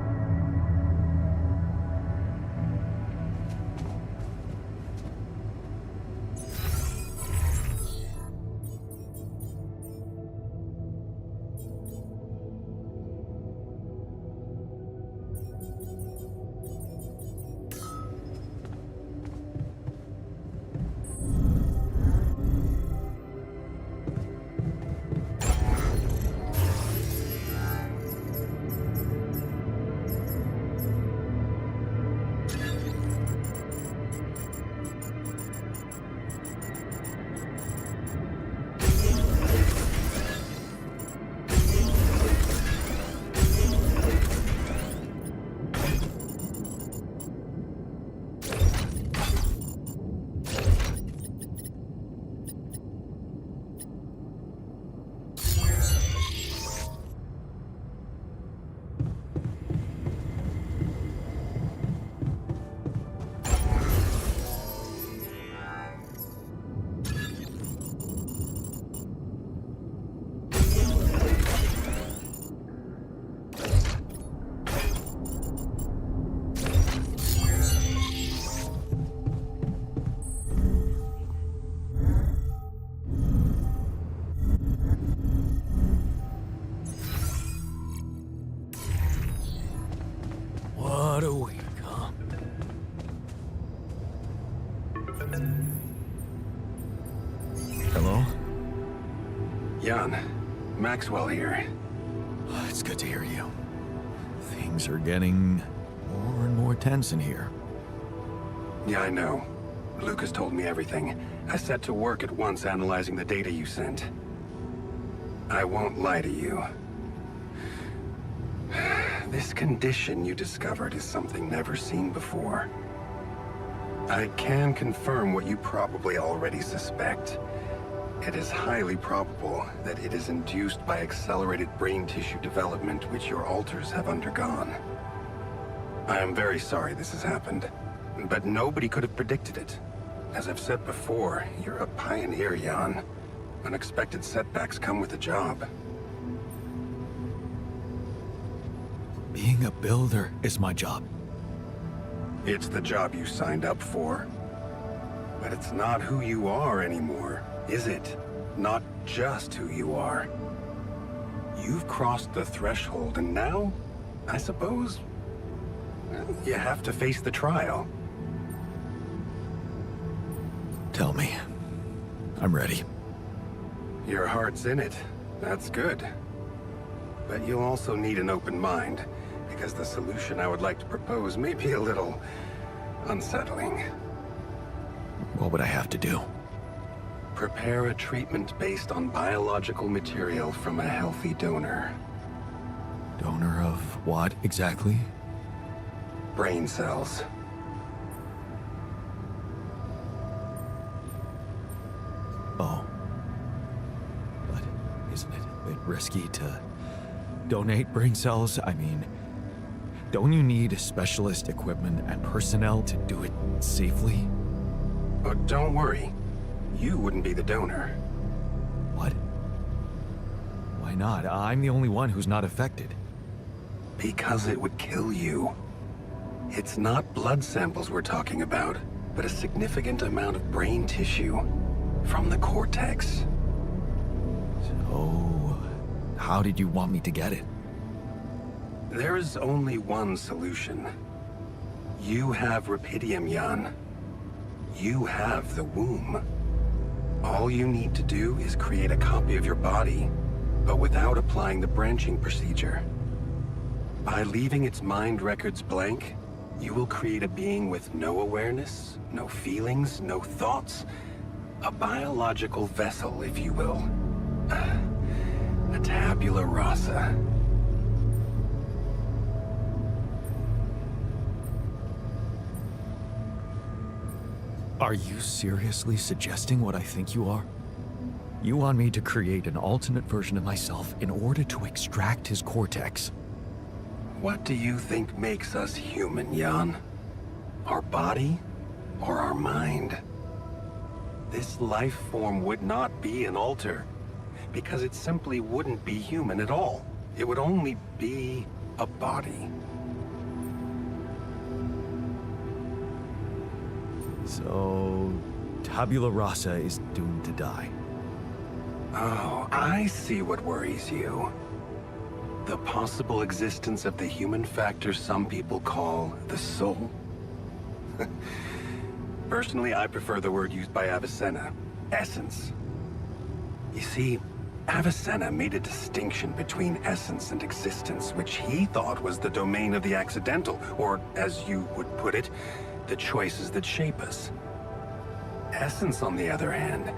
What a week, huh? Hello? Jan, Maxwell here. It's good to hear you. Things are getting more and more tense in here. Yeah, I know. Lucas told me everything. I set to work at once analyzing the data you sent. I won't lie to you. This condition you discovered is something never seen before. I can confirm what you probably already suspect. It is highly probable that it is induced by accelerated brain tissue development which your alters have undergone. I am very sorry this has happened, but nobody could have predicted it. As I've said before, you're a pioneer, Jan. Unexpected setbacks come with the job. Being a builder is my job. It's the job you signed up for. But it's not who you are anymore, is it? Not just who you are. You've crossed the threshold, and now, I suppose, you have to face the trial. Tell me. I'm ready. Your heart's in it. That's good. But you'll also need an open mind, because the solution I would like to propose may be a little unsettling. What would I have to do? Prepare a treatment based on biological material from a healthy donor. Donor of what, exactly? Brain cells. Oh. But isn't it a bit risky to donate brain cells? I mean, don't you need specialist equipment and personnel to do it safely? But don't worry. You wouldn't be the donor. What? Why not? I'm the only one who's not affected. Because it would kill you. It's not blood samples we're talking about, but a significant amount of brain tissue from the cortex. So, how did you want me to get it? There is only one solution. You have Rapidium, Jan. You have the womb. All you need to do is create a copy of your body, but without applying the branching procedure. By leaving its mind records blank, you will create a being with no awareness, no feelings, no thoughts. A biological vessel, if you will. A tabula rasa. Are you seriously suggesting what I think you are? You want me to create an alternate version of myself in order to extract his cortex? What do you think makes us human, Jan? Our body or our mind? This life form would not be an alter, because it simply wouldn't be human at all. It would only be a body. So, tabula rasa is doomed to die. Oh, I see what worries you. The possible existence of the human factor some people call the soul. Personally, I prefer the word used by Avicenna, essence. You see, Avicenna made a distinction between essence and existence, which he thought was the domain of the accidental, or, as you would put it, the choices that shape us. Essence, on the other hand,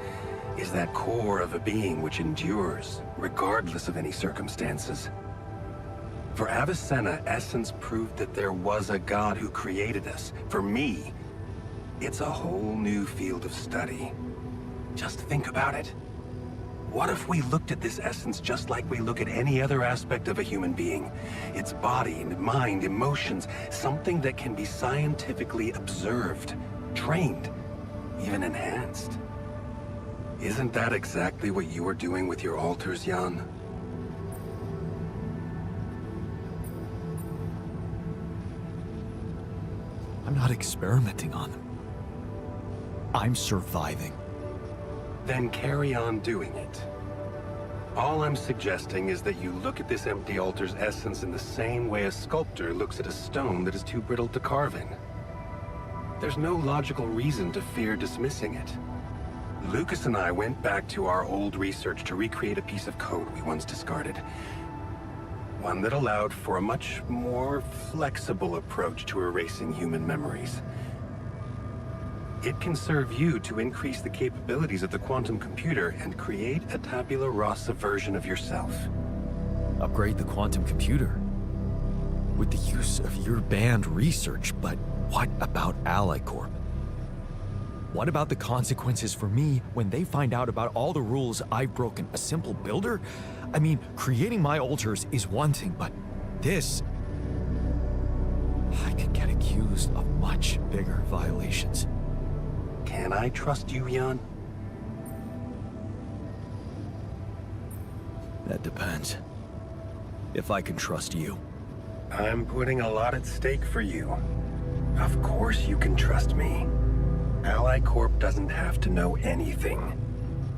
is that core of a being which endures, regardless of any circumstances. For Avicenna, essence proved that there was a God who created us. For me, it's a whole new field of study. Just think about it. What if we looked at this essence just like we look at any other aspect of a human being? Its body, mind, emotions, something that can be scientifically observed, trained, even enhanced. Isn't that exactly what you are doing with your alters, Jan? I'm not experimenting on them. I'm surviving. Then carry on doing it. All I'm suggesting is that you look at this empty altar's essence in the same way a sculptor looks at a stone that is too brittle to carve in. There's no logical reason to fear dismissing it. Lucas and I went back to our old research to recreate a piece of code we once discarded. One that allowed for a much more flexible approach to erasing human memories. It can serve you to increase the capabilities of the quantum computer and create a tabula rasa version of yourself. Upgrade the quantum computer? With the use of your banned research, but what about Ally Corp? What about the consequences for me when they find out about all the rules I've broken? A simple builder? I mean, creating my alters is one thing, but this... I could get accused of much bigger violations. Can I trust you, Jan? That depends. If I can trust you. I'm putting a lot at stake for you. Of course you can trust me. Ally Corp doesn't have to know anything.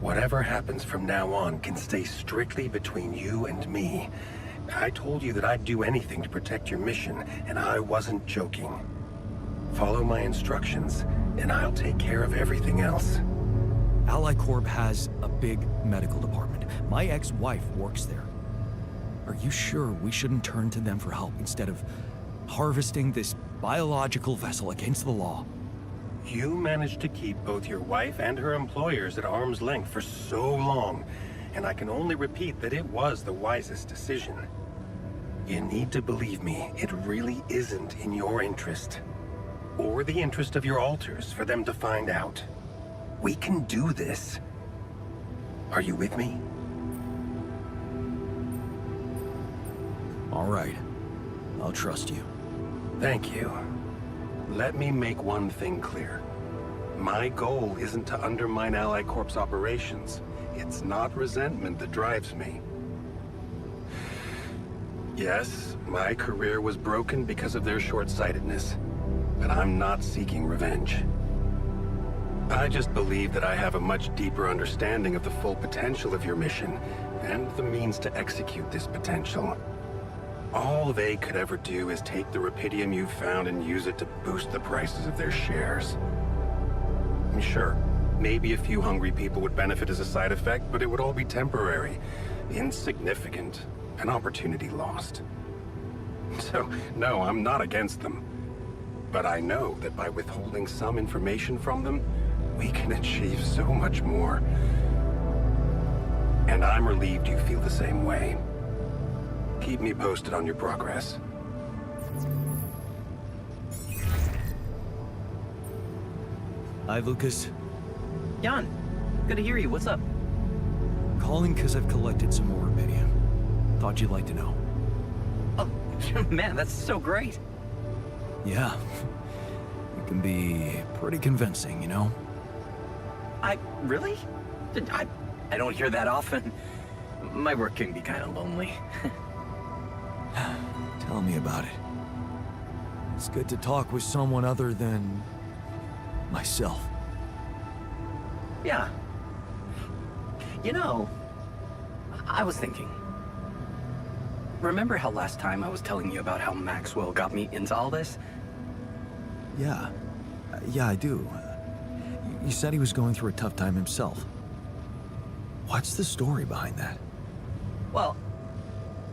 Whatever happens from now on can stay strictly between you and me. I told you that I'd do anything to protect your mission, and I wasn't joking. Follow my instructions, and I'll take care of everything else. Ally Corp has a big medical department. My ex-wife works there. Are you sure we shouldn't turn to them for help instead of harvesting this biological vessel against the law? You managed to keep both your wife and her employers at arm's length for so long, and I can only repeat that it was the wisest decision. You need to believe me, it really isn't in your interest, or the interest of your alters, for them to find out. We can do this. Are you with me? All right. I'll trust you. Thank you. Let me make one thing clear. My goal isn't to undermine Ally Corp's operations. It's not resentment that drives me. Yes, my career was broken because of their short-sightedness, but I'm not seeking revenge. I just believe that I have a much deeper understanding of the full potential of your mission, and the means to execute this potential. All they could ever do is take the rupidium you've found and use it to boost the prices of their shares. Sure, maybe a few hungry people would benefit as a side effect, but it would all be temporary, insignificant, an opportunity lost. So, no, I'm not against them. But I know that by withholding some information from them, we can achieve so much more. And I'm relieved you feel the same way. Keep me posted on your progress. Hi, Lucas. Jan, good to hear you. What's up? Calling because I've collected some more rupidium. Thought you'd like to know. Oh, man, that's so great. Yeah. It can be pretty convincing, you know? Really? I don't hear that often. My work can be kind of lonely. Tell me about it. It's good to talk with someone other than myself. Yeah. You know, I was thinking. Remember how last time I was telling you about how Maxwell got me into all this? Yeah. Yeah, I do. You said he was going through a tough time himself. What's the story behind that? Well,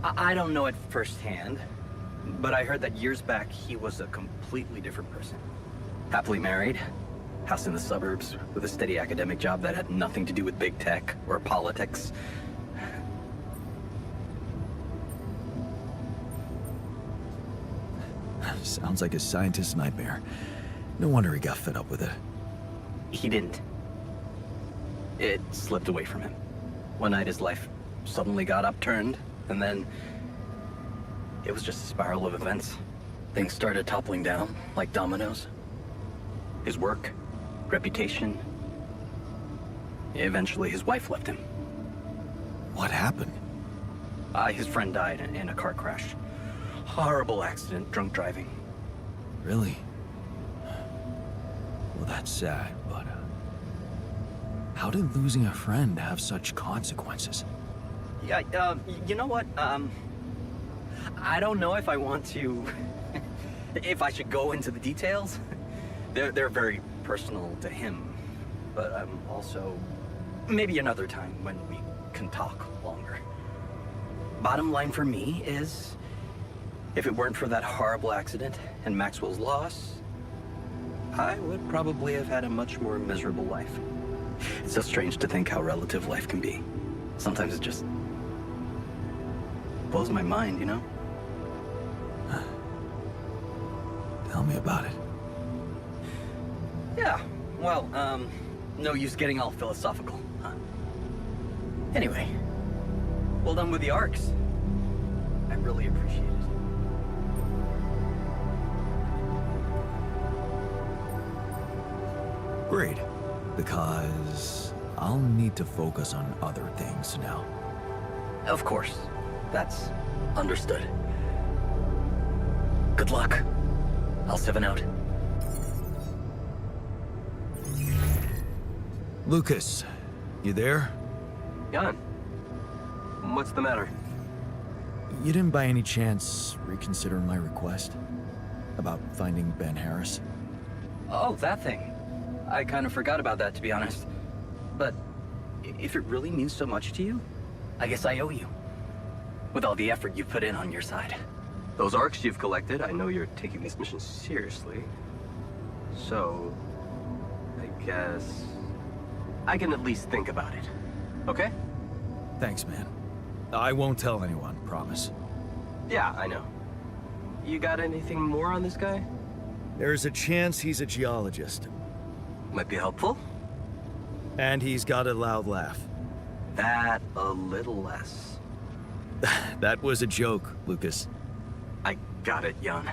I don't know it firsthand, but I heard that years back he was a completely different person. Happily married, house in the suburbs, with a steady academic job that had nothing to do with big tech or politics. Sounds like a scientist's nightmare. No wonder he got fed up with it. He didn't. It slipped away from him. One night his life suddenly got upturned, and then it was just a spiral of events. Things started toppling down like dominoes. His work, reputation. Eventually his wife left him. What happened? His friend died in a car crash. Horrible accident, drunk driving. Really? Well, that's sad, but how did losing a friend have such consequences? Yeah, you know what? I don't know if I want to... if I should go into the details. They're very personal to him. But also... maybe another time when we can talk longer. Bottom line for me is... if it weren't for that horrible accident and Maxwell's loss, I would probably have had a much more miserable life. It's so strange to think how relative life can be. Sometimes it just blows my mind, you know? Tell me about it. Yeah, well, no use getting all philosophical, huh? Anyway, well done with the arcs. I really appreciate it. Great. Because I'll need to focus on other things now. Of course. That's understood. Good luck. I'll 7 out. Lucas, You there? Jan, what's the matter? You didn't by any chance reconsider my request about finding Ben Harris? Oh, that thing. I kind of forgot about that, to be honest. But if it really means so much to you, I guess I owe you. With all the effort you've put in on your side. Those arcs you've collected, I know you're taking this mission seriously. So, I guess I can at least think about it. Okay? Thanks, man. I won't tell anyone, promise. Yeah, I know. You got anything more on this guy? There's a chance he's a geologist. Might be helpful. And he's got a loud laugh. That a little less. That was a joke, Lucas. I got it, Jan.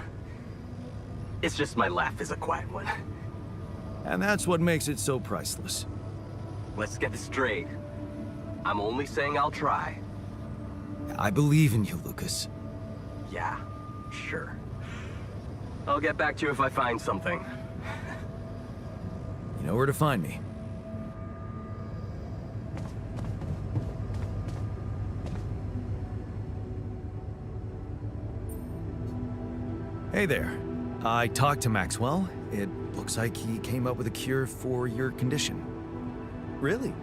It's just my laugh is a quiet one. And that's what makes it so priceless. Let's get this straight. I'm only saying I'll try. I believe in you, Lucas. Yeah, sure. I'll get back to you if I find something. You know where to find me. Hey there. I talked to Maxwell. It looks like he came up with a cure for your condition. Really?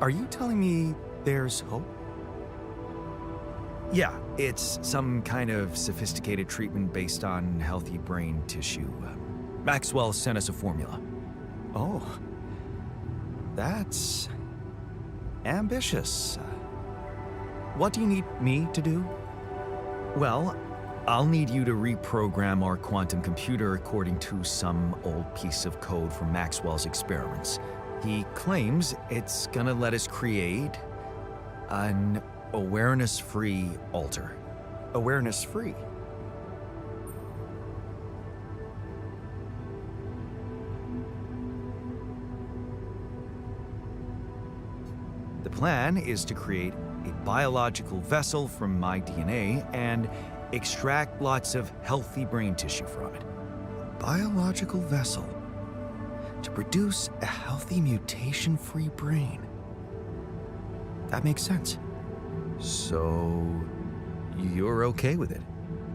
Are you telling me there's hope? Yeah, it's some kind of sophisticated treatment based on healthy brain tissue. Maxwell sent us a formula. Oh. That's ambitious. What do you need me to do? Well, I'll need you to reprogram our quantum computer according to some old piece of code from Maxwell's experiments. He claims it's gonna let us create an awareness-free alter. Awareness-free? The plan is to create a biological vessel from my DNA and extract lots of healthy brain tissue from it. Biological vessel to produce a healthy mutation-free brain. That makes sense. So, you're okay with it?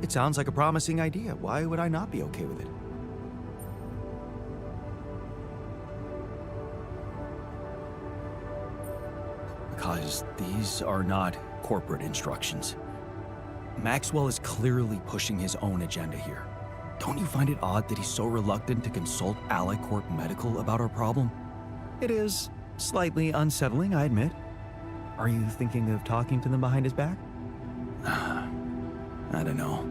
It sounds like a promising idea. Why would I not be okay with it? Because these are not corporate instructions. Maxwell is clearly pushing his own agenda here. Don't you find it odd that he's so reluctant to consult AliCorp Medical about our problem? It is slightly unsettling, I admit. Are you thinking of talking to them behind his back? I don't know.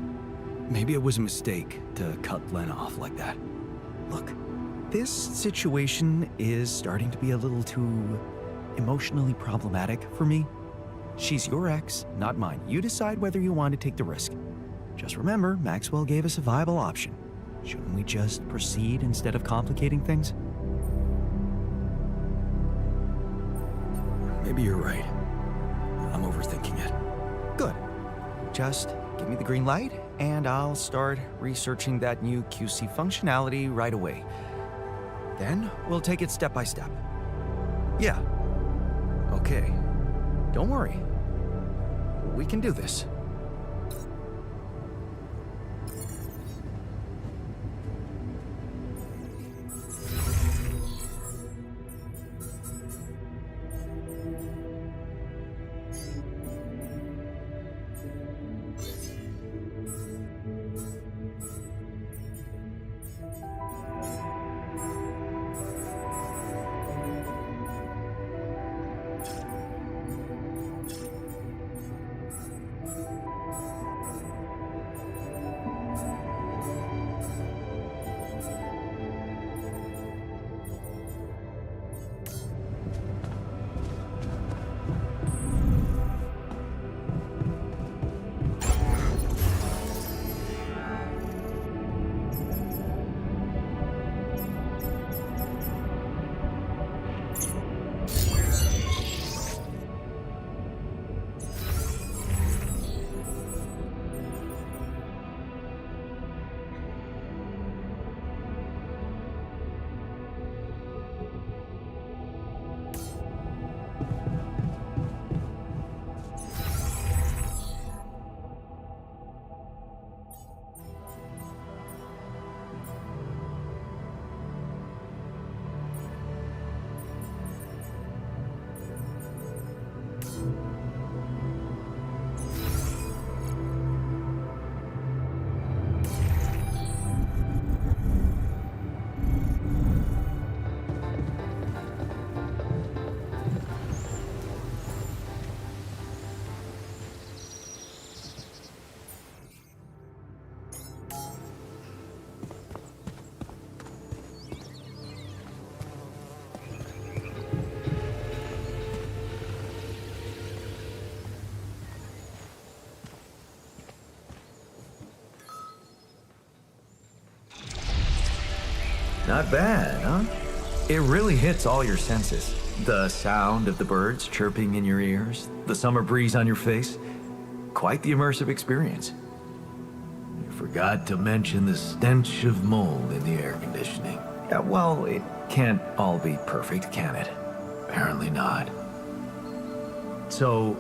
Maybe it was a mistake to cut Len off like that. Look, this situation is starting to be a little too emotionally problematic for me. She's your ex, not mine. You decide whether you want to take the risk. Just remember, Maxwell gave us a viable option. Shouldn't we just proceed instead of complicating things? Maybe you're right. I'm overthinking it. Good. Just give me the green light, and I'll start researching that new QC functionality right away. Then we'll take it step by step. Yeah. Okay. Don't worry. We can do this. Not bad, huh? It really hits all your senses. The sound of the birds chirping in your ears, the summer breeze on your face. Quite the immersive experience. You forgot to mention the stench of mold in the air conditioning. Yeah, well, it can't all be perfect, can it? Apparently not. So,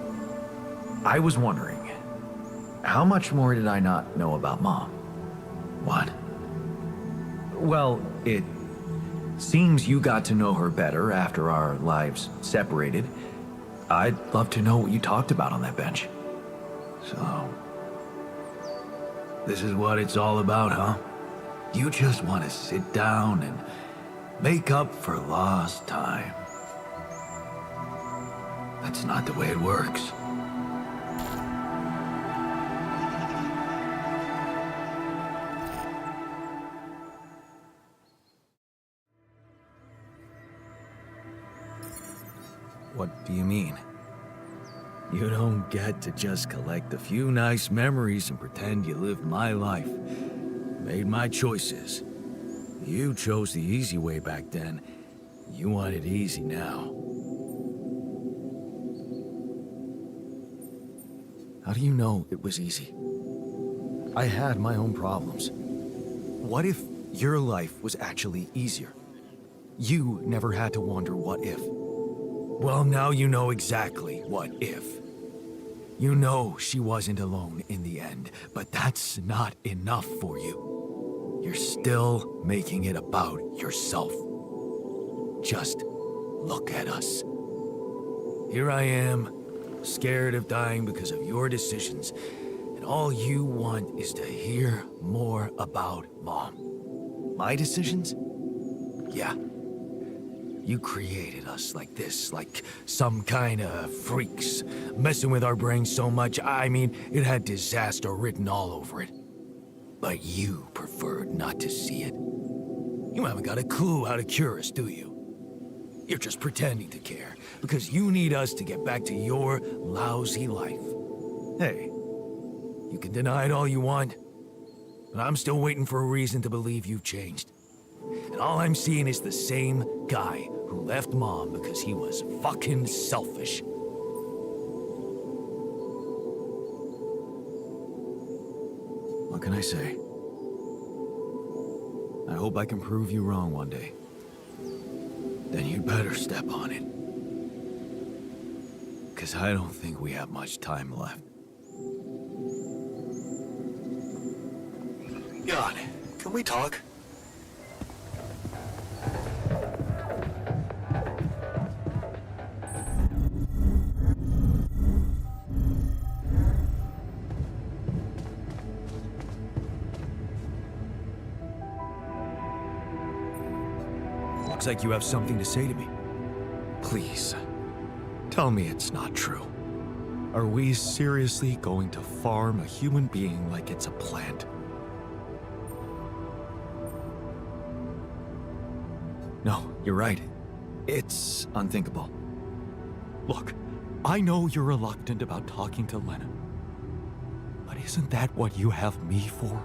I was wondering, how much more did I not know about Mom? What? Well, it seems you got to know her better after our lives separated. I'd love to know what you talked about on that bench. So, this is what it's all about, huh? You just want to sit down and make up for lost time. That's not the way it works. What do you mean? You don't get to just collect a few nice memories and pretend you lived my life. Made my choices. You chose the easy way back then. You want it easy now. How do you know it was easy? I had my own problems. What if your life was actually easier? You never had to wonder what if. Well, now you know exactly what if. You know she wasn't alone in the end, but that's not enough for you. You're still making it about yourself. Just look at us. Here I am, scared of dying because of your decisions, and all you want is to hear more about Mom. My decisions? Yeah. You created us like this, like some kind of freaks, messing with our brains so much, I mean, it had disaster written all over it. But you preferred not to see it. You haven't got a clue how to cure us, do you? You're just pretending to care, because you need us to get back to your lousy life. Hey, you can deny it all you want, but I'm still waiting for a reason to believe you've changed. And all I'm seeing is the same guy who left Mom because he was fucking selfish. What can I say? I hope I can prove you wrong one day. Then you'd better step on it. 'Cause I don't think we have much time left. God, can we talk? Looks like you have something to say to me. Please, tell me it's not true. Are we seriously going to farm a human being like it's a plant? No, you're right. It's unthinkable. Look, I know you're reluctant about talking to Lena. But isn't that what you have me for?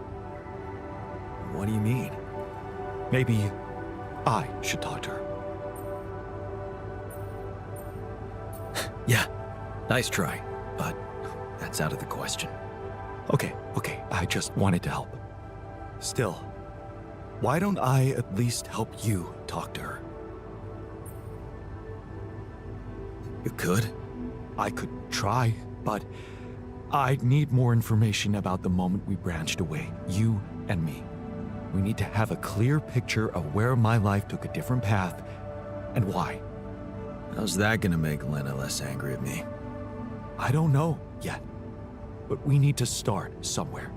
What do you mean? Maybe I should talk to her. Yeah, nice try, but that's out of the question. Okay, I just wanted to help. Still, why don't I at least help you talk to her? You could? I could try, but I'd need more information about the moment we branched away, you and me. We need to have a clear picture of where my life took a different path and why. How's that gonna make Lena less angry at me? I don't know yet, but we need to start somewhere.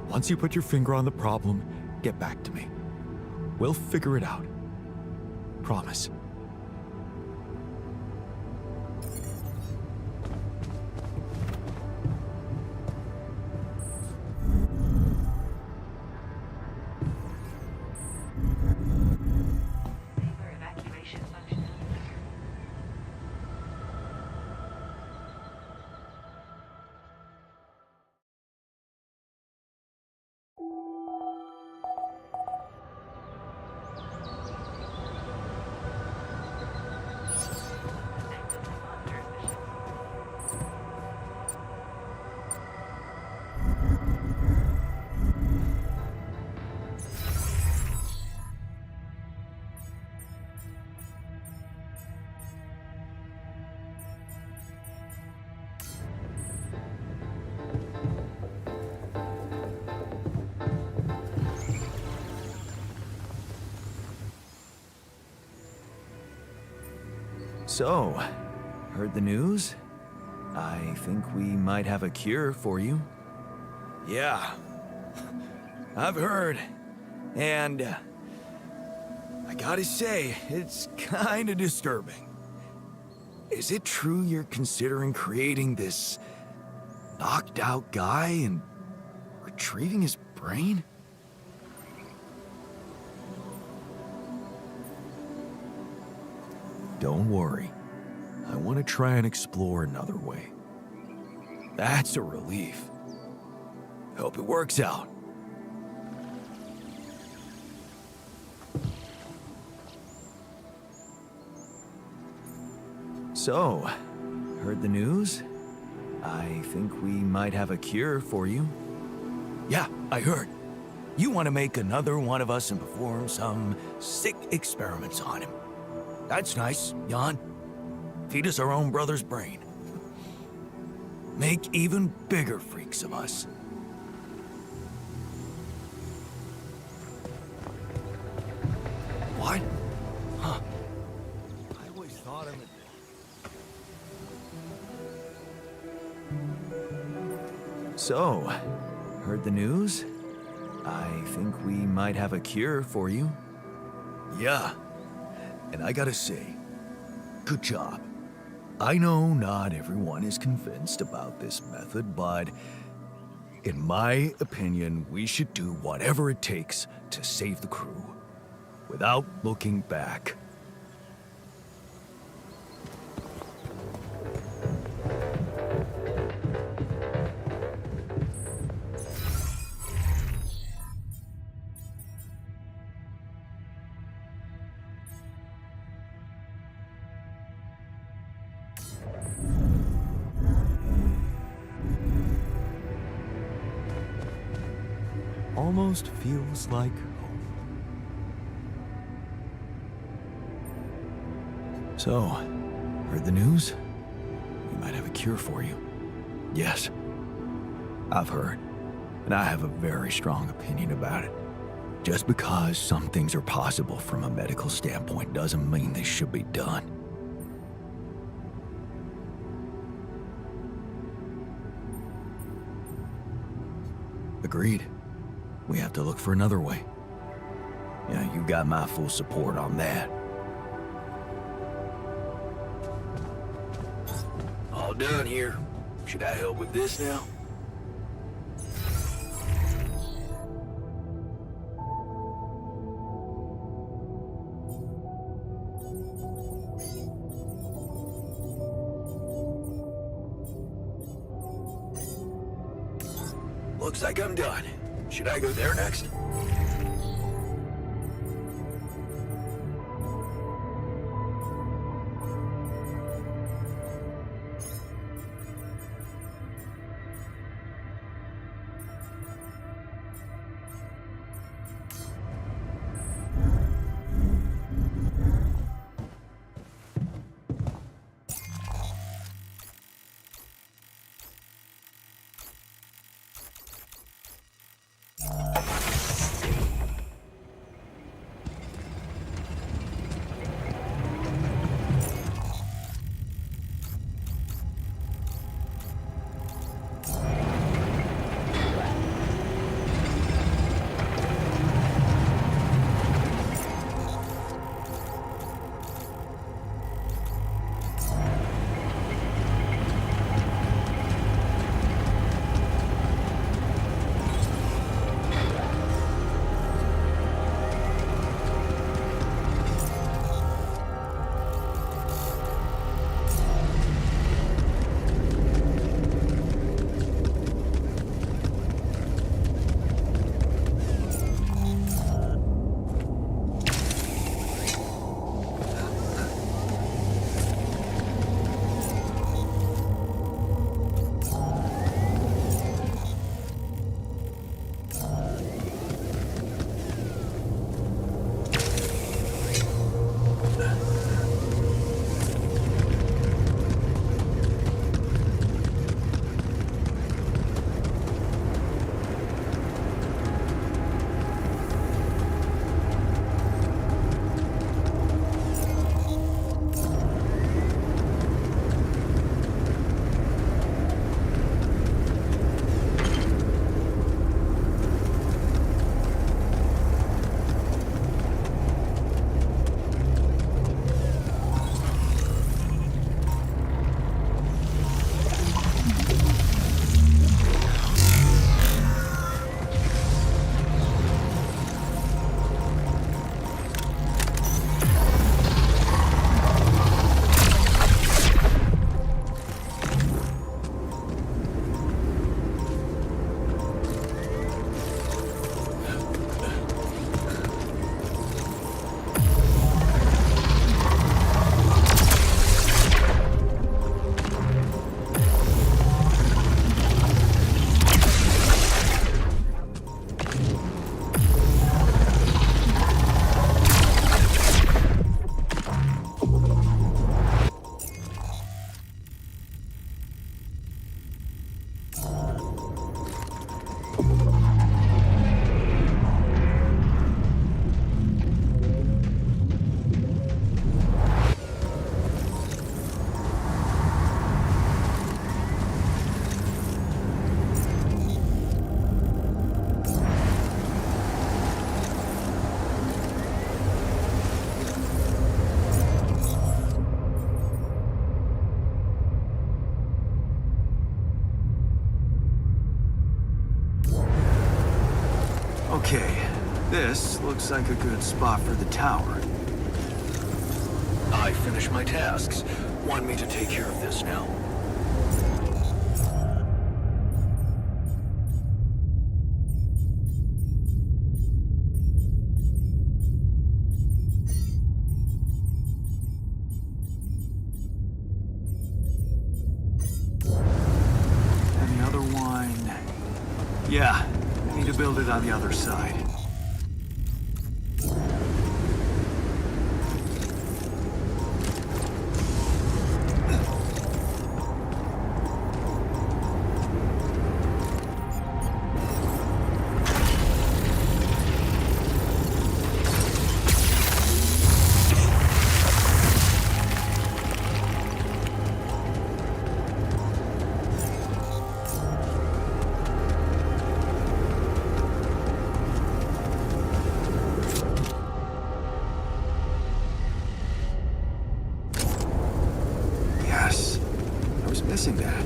Once you put your finger on the problem, get back to me. We'll figure it out. Promise. Saber evacuation functional. So, heard the news? I think we might have a cure for you. Yeah, I've heard. And I gotta say, it's kinda disturbing. Is it true you're considering creating this knocked out guy and retrieving his brain? Don't worry. I want to try and explore another way. That's a relief. Hope it works out. So, heard the news? I think we might have a cure for you. Yeah, I heard. You want to make another one of us and perform some sick experiments on him. That's nice, Jan. Feed us our own brother's brain. Make even bigger freaks of us. What? Huh. I always thought of it. So, heard the news? I think we might have a cure for you. Yeah. And I gotta say, good job. I know not everyone is convinced about this method, but in my opinion, we should do whatever it takes to save the crew, without looking back. Almost feels like home. So, heard the news? We might have a cure for you. Yes, I've heard, and I have a very strong opinion about it. Just because some things are possible from a medical standpoint doesn't mean they should be done. Agreed. We have to look for another way. Yeah, you got my full support on that. All done here. Should I help with this now? Looks like I'm done. Should I go there next? Okay, this looks like a good spot for the tower. I finished my tasks. Want me to take care of this now? And the other one... Yeah, I need to build it on the other side. Yes, I was missing that.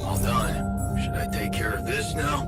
All done. Should I take care of this now?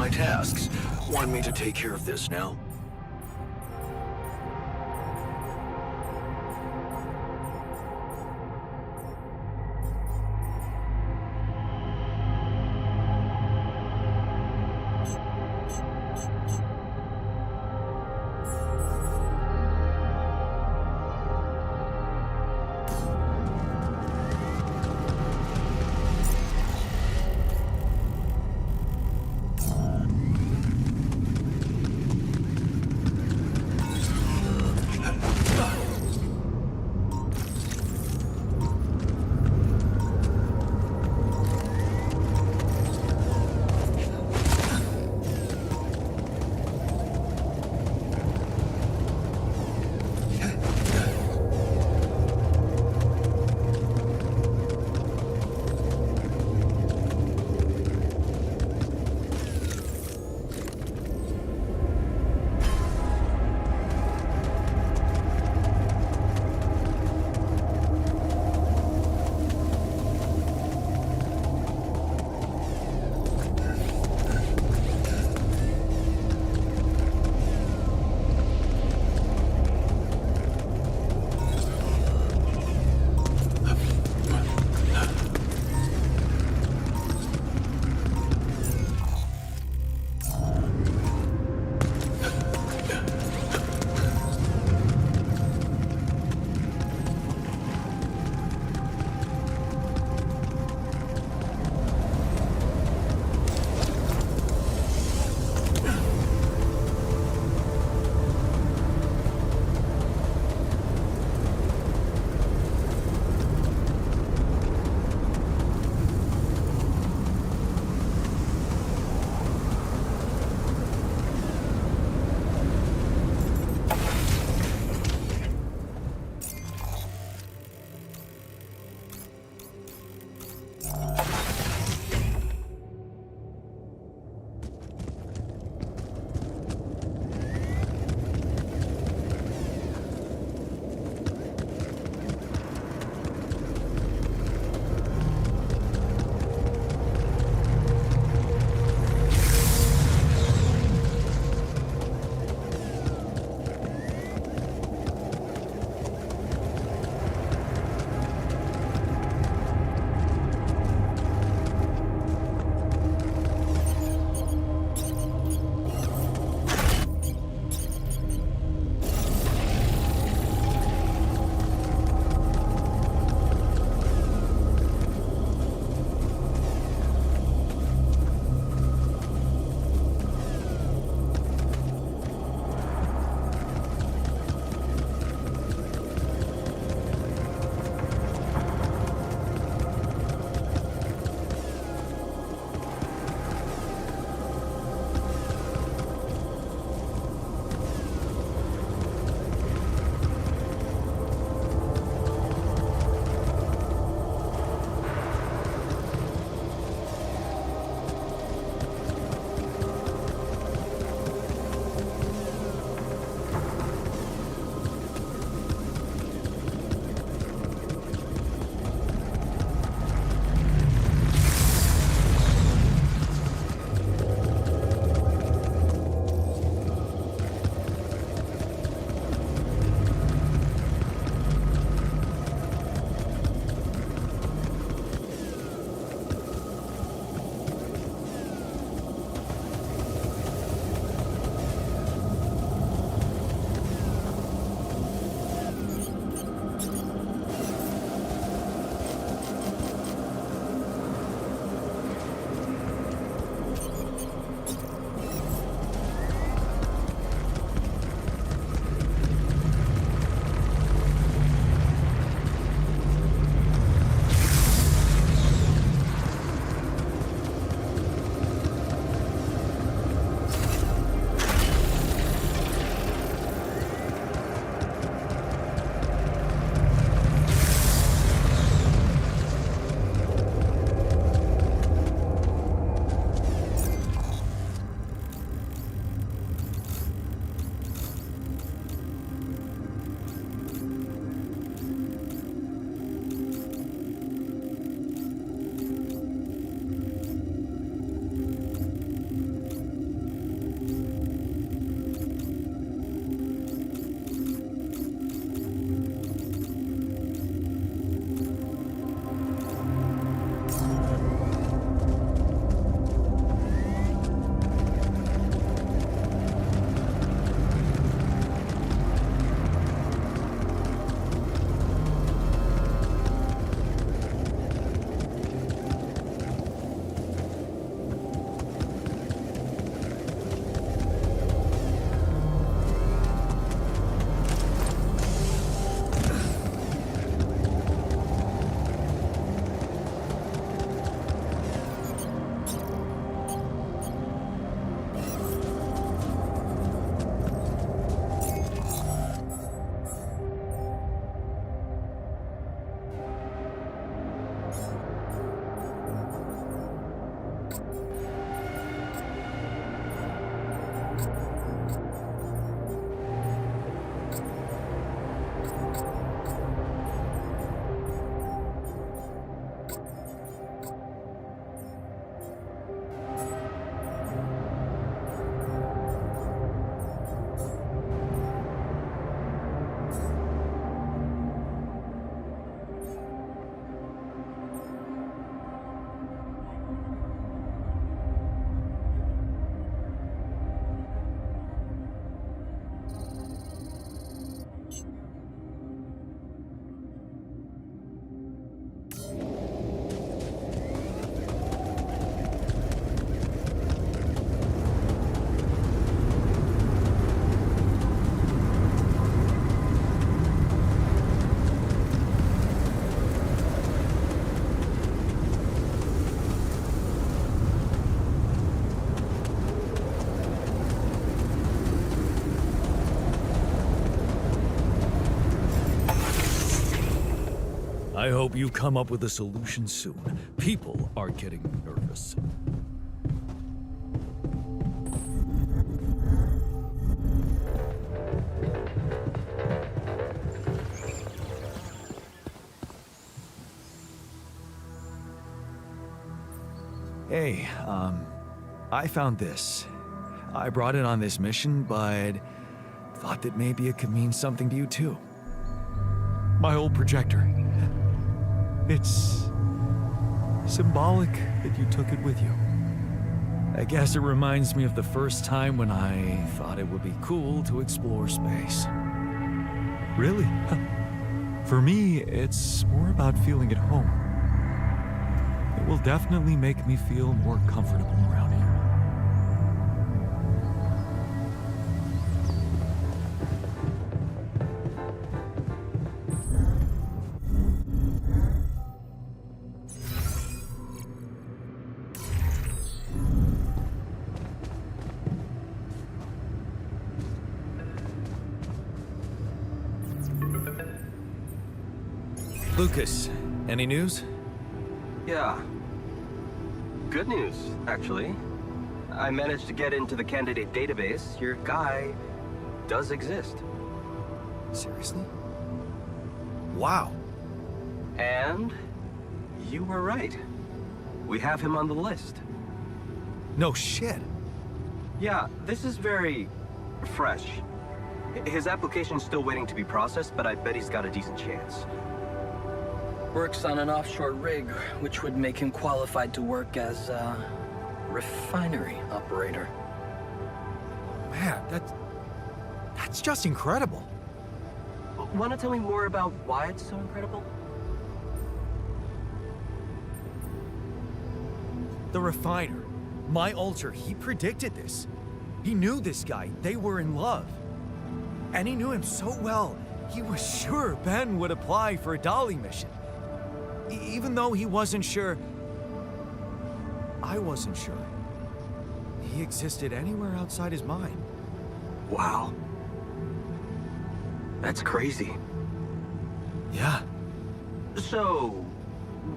my tasks. Want me to take care of this now? I hope you come up with a solution soon. People are getting nervous. Hey, I found this. I brought it on this mission, but thought that maybe it could mean something to you too. My old projector. It's symbolic that you took it with you. I guess it reminds me of the first time when I thought it would be cool to explore space. Really? For me, it's more about feeling at home. It will definitely make me feel more comfortable around here. Lucas, any news? Yeah. Good news, actually. I managed to get into the candidate database. Your guy does exist. Seriously? Wow. And you were right. We have him on the list. No shit. Yeah, this is very fresh. His application's still waiting to be processed, but I bet he's got a decent chance. Works on an offshore rig, which would make him qualified to work as a refinery operator. Man, that's just incredible. Want to tell me more about why it's so incredible? The refiner, my alter, he predicted this. He knew this guy. They were in love. And he knew him so well, he was sure Ben would apply for a Dolly mission. Even though he wasn't sure, I wasn't sure. He existed anywhere outside his mind. Wow. That's crazy. Yeah. So,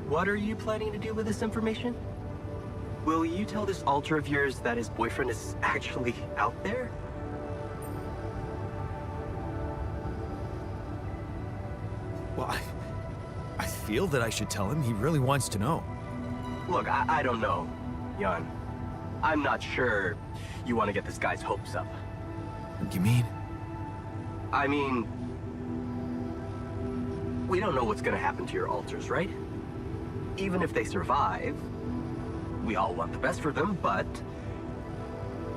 what are you planning to do with this information? Will you tell this alter of yours that his boyfriend is actually out there? Well, I feel that I should tell him. He really wants to know. Look, I don't know, Jan. I'm not sure you want to get this guy's hopes up. What do you mean? I mean, we don't know what's gonna happen to your alters, right? Even if they survive, we all want the best for them, but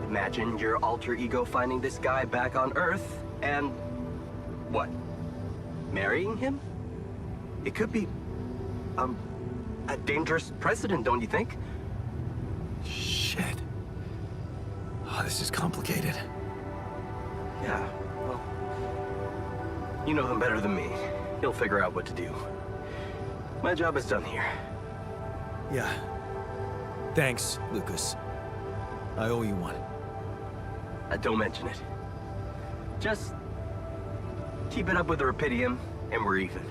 imagine your alter ego finding this guy back on Earth and what? Marrying him? It could be a dangerous precedent, don't you think? Shit. Oh, this is complicated. Yeah, well, you know him better than me. He'll figure out what to do. My job is done here. Yeah. Thanks, Lucas. I owe you one. Don't mention it. Just keep it up with the Rapidium, and we're even.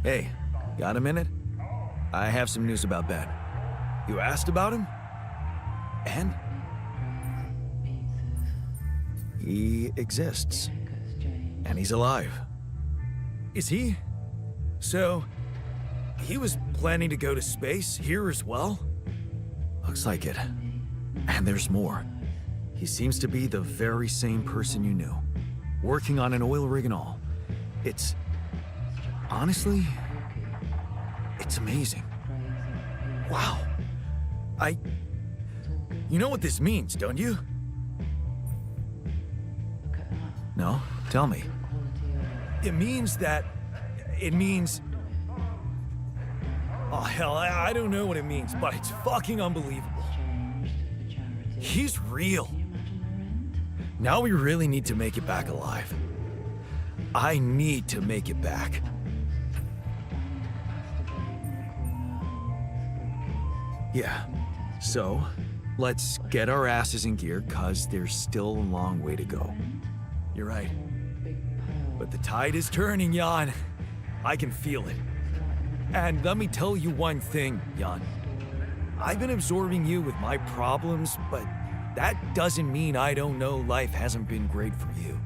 Hey, got a minute? I have some news about Ben. You asked about him? And? He exists. And he's alive. Is he? So, he was planning to go to space here as well? Looks like it. And there's more. He seems to be the very same person you knew. Working on an oil rig and all. It's... honestly, it's amazing. Wow. You know what this means, don't you? No? Tell me. It means... Oh, hell, I don't know what it means, but it's fucking unbelievable. He's real. Now we really need to make it back alive. I need to make it back. Yeah, so let's get our asses in gear, cause there's still a long way to go. You're right. But the tide is turning, Jan. I can feel it. And let me tell you one thing, Jan. I've been absorbing you with my problems, but that doesn't mean I don't know life hasn't been great for you.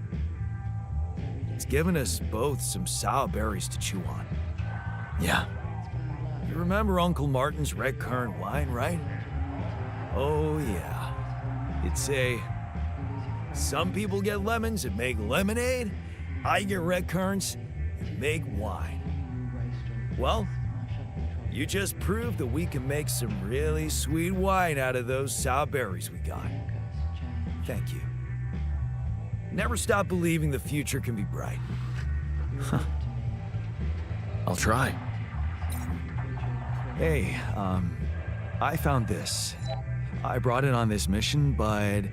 It's given us both some sour berries to chew on. Yeah. You remember Uncle Martin's red currant wine, right? Oh, yeah. It'd say, some people get lemons and make lemonade. I get red currants and make wine. Well, you just proved that we can make some really sweet wine out of those sour berries we got. Thank you. Never stop believing the future can be bright. I'll try. Hey, I found this. I brought it on this mission, but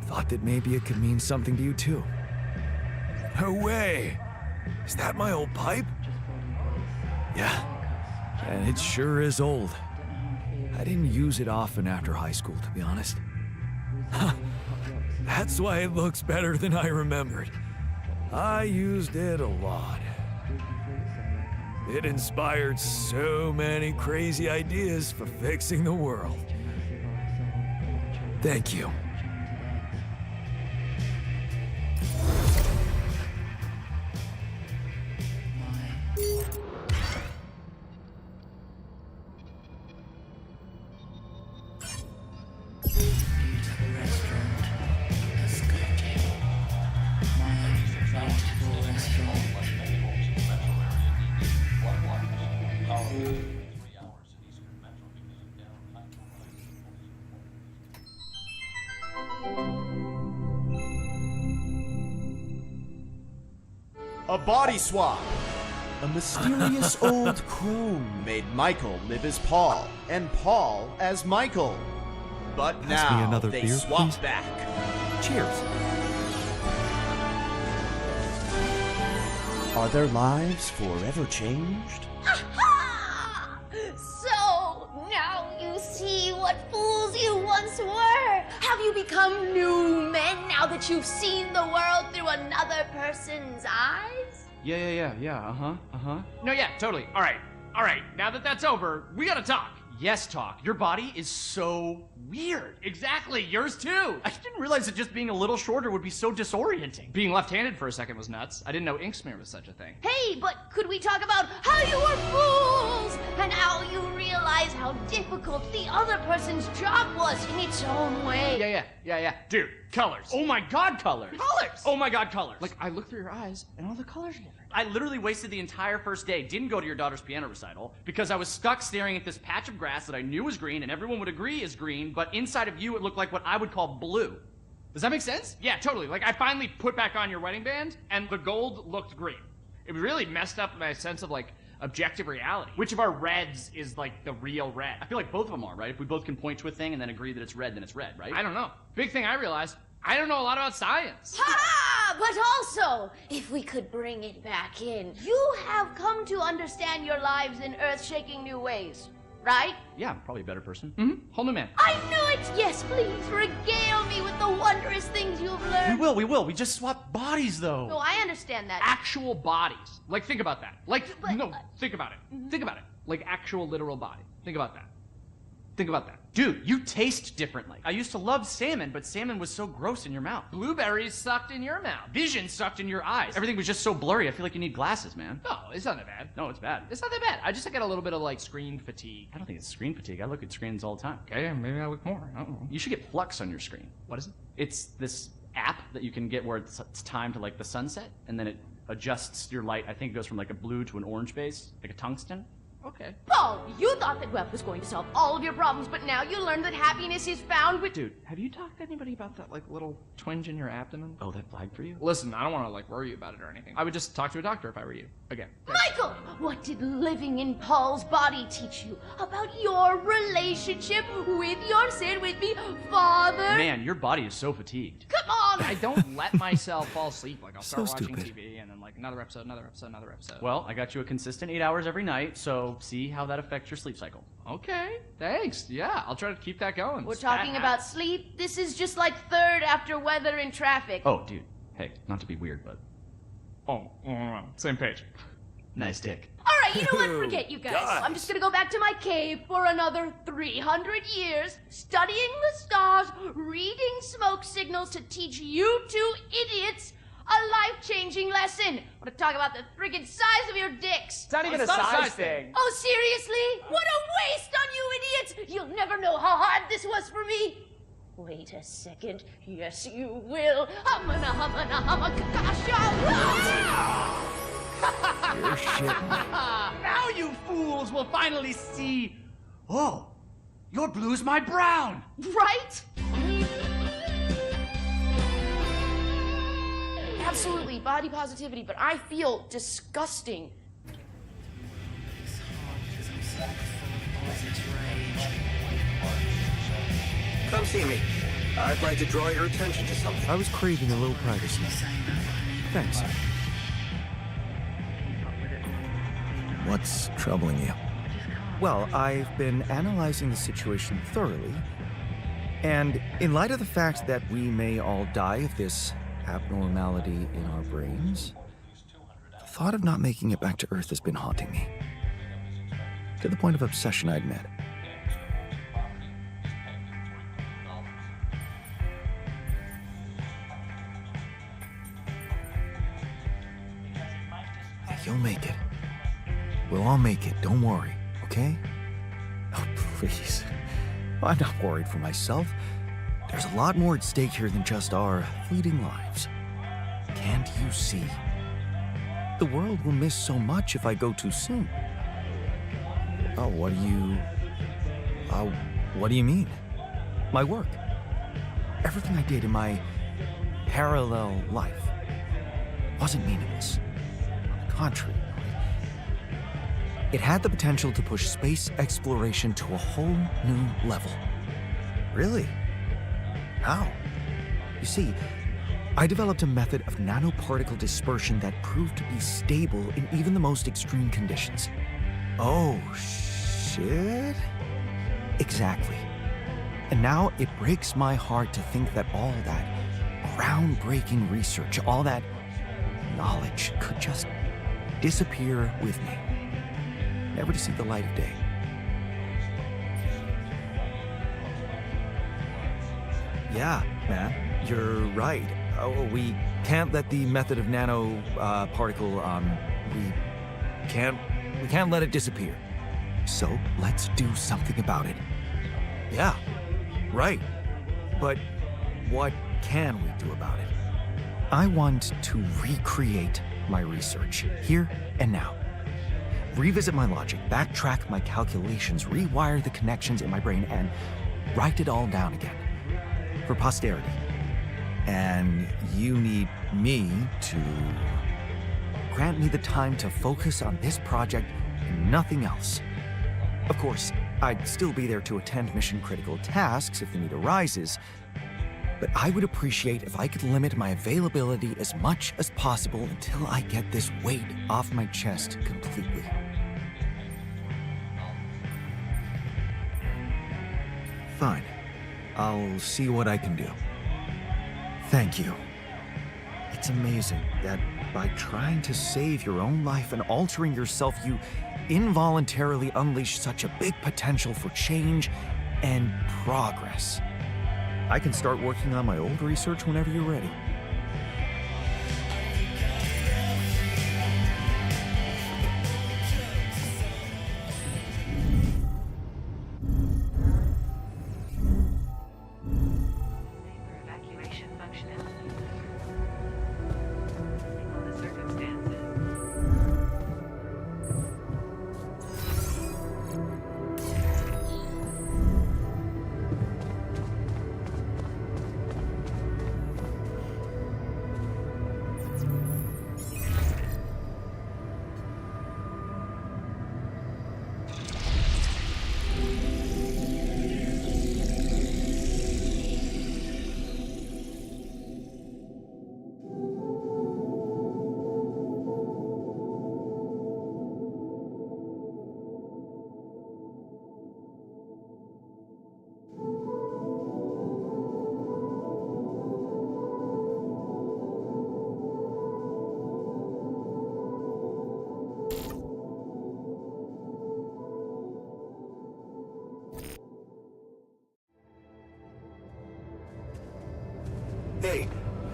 thought that maybe it could mean something to you too. No way! Is that my old pipe? Yeah, and it sure is old. I didn't use it often after high school, to be honest. That's why it looks better than I remembered. I used it a lot. It inspired so many crazy ideas for fixing the world. Thank you. A body swap. A mysterious old crone made Michael live as Paul, and Paul as Michael. But Pass me now another they beer, swap please. back. Cheers. Are their lives forever changed? So, now you see what fools you once were. Have you become new men now that you've seen the world through another person's eyes? Yeah, No, yeah, totally. All right. Now that that's over, we gotta talk. Yes, talk. Your body is so weird. Exactly. Yours too. I didn't realize that just being a little shorter would be so disorienting. Being left-handed for a second was nuts. I didn't know ink smear was such a thing. Hey, but could we talk about how you were fools and how you realized how difficult the other person's job was in its own way? Yeah. Dude, colors. Oh my god, colors! Colors. Oh my god, colors! Like, I look through your eyes and all the colors are different. I literally wasted the entire first day, didn't go to your daughter's piano recital, because I was stuck staring at this patch of grass that I knew was green and everyone would agree is green, but inside of you it looked like what I would call blue. Does that make sense? Yeah, totally. Like, I finally put back on your wedding band and the gold looked green. It really messed up my sense of, like, objective reality. Which of our reds is, like, the real red? I feel like both of them are, right? If we both can point to a thing and then agree that it's red, then it's red, right? I don't know. Big thing I realized, I don't know a lot about science. Ha! But also, if we could bring it back in, you have come to understand your lives in earth-shaking new ways, right? Yeah, I'm probably a better person. Mm-hmm. Whole new man. I knew it! Yes, please, regale me with the wondrous things you've learned. We will. We just swap bodies, though. No, I understand that. Actual bodies. Like, think about that. Like, But- no, think about it. Think about it. Like, actual literal body. Think about that. Think about that. Dude, you taste differently. I used to love salmon, but salmon was so gross in your mouth. Blueberries sucked in your mouth. Vision sucked in your eyes. Everything was just so blurry. I feel like you need glasses, man. No, it's not that bad. No, it's bad. It's not that bad. I just got a little bit of, like, screen fatigue. I don't think it's screen fatigue. I look at screens all the time. Okay, maybe I look more. I don't know. You should get Flux on your screen. What is it? It's this app that you can get where it's timed to, like, the sunset, and then it adjusts your light. I think it goes from, like, a blue to an orange base, like a tungsten. Okay. Paul, you thought that web was going to solve all of your problems, but now you learned that happiness is found with... Dude, Have you talked to anybody about that, like, little twinge in your abdomen? oh, that flag for you? Listen, I don't want to, like, worry you about it or anything. I would just talk to a doctor if I were you. Again. Michael, what did living in Paul's body teach you about your relationship with your, say it with me, father? Man, your body is so fatigued. Come on! I don't let myself fall asleep. Like, I'll start So watching stupid. TV and then, like, another episode. Well, I got you a consistent 8 hours every night, so now see how that affects your sleep cycle. Okay, thanks. Yeah, I'll try to keep that going. We're talking about sleep. This is just like third after weather and traffic. Oh, dude. Hey, not to be weird, but... Oh, same page. Nice dick. All right, you know what? Forget you guys. I'm just gonna go back to my cave for another 300 years, studying the stars, reading smoke signals to teach you two idiots a life-changing lesson. I want to talk about the friggin' size of your dicks. It's not even a size thing. Oh, seriously? What a waste on you idiots! You'll never know how hard this was for me. Wait a second. Yes, you will. Humana, humana, humakakasha. You're shitting. Now you fools will finally see. Oh, your blue's my brown. Right? Absolutely, body positivity, but I feel disgusting. Come see me. I'd like to draw your attention to something. I was craving a little privacy. Thanks. What's troubling you? Well, I've been analyzing the situation thoroughly, and in light of the fact that we may all die of this abnormality in our brains, the thought of not making it back to Earth has been haunting me. To the point of obsession, I admit. You'll make it. We'll all make it, don't worry, okay? Oh, please. I'm not worried for myself. There's a lot more at stake here than just our fleeting lives. Can't you see? The world will miss so much if I go too soon. Oh, what do you mean? My work. Everything I did in my parallel life wasn't meaningless. On the contrary, it had the potential to push space exploration to a whole new level. Really? How? You see, I developed a method of nanoparticle dispersion that proved to be stable in even the most extreme conditions. Oh, shit? Exactly. And now it breaks my heart to think that all that groundbreaking research, all that knowledge could just disappear with me, never to see the light of day. Yeah, man, you're right. Oh, we can't let the method of nanoparticle, we can't let it disappear. So let's do something about it. Yeah, right. But what can we do about it? I want to recreate my research, here and now. Revisit my logic, backtrack my calculations, rewire the connections in my brain, and write it all down again. For posterity. And you need me to grant me the time to focus on this project and nothing else. Of course, I'd still be there to attend mission-critical tasks if the need arises, but I would appreciate if I could limit my availability as much as possible until I get this weight off my chest completely. Fine. I'll see what I can do. Thank you. It's amazing that by trying to save your own life and altering yourself, you involuntarily unleash such a big potential for change and progress. I can start working on my old research whenever you're ready. Evacuation functionality. Signal the circumstances.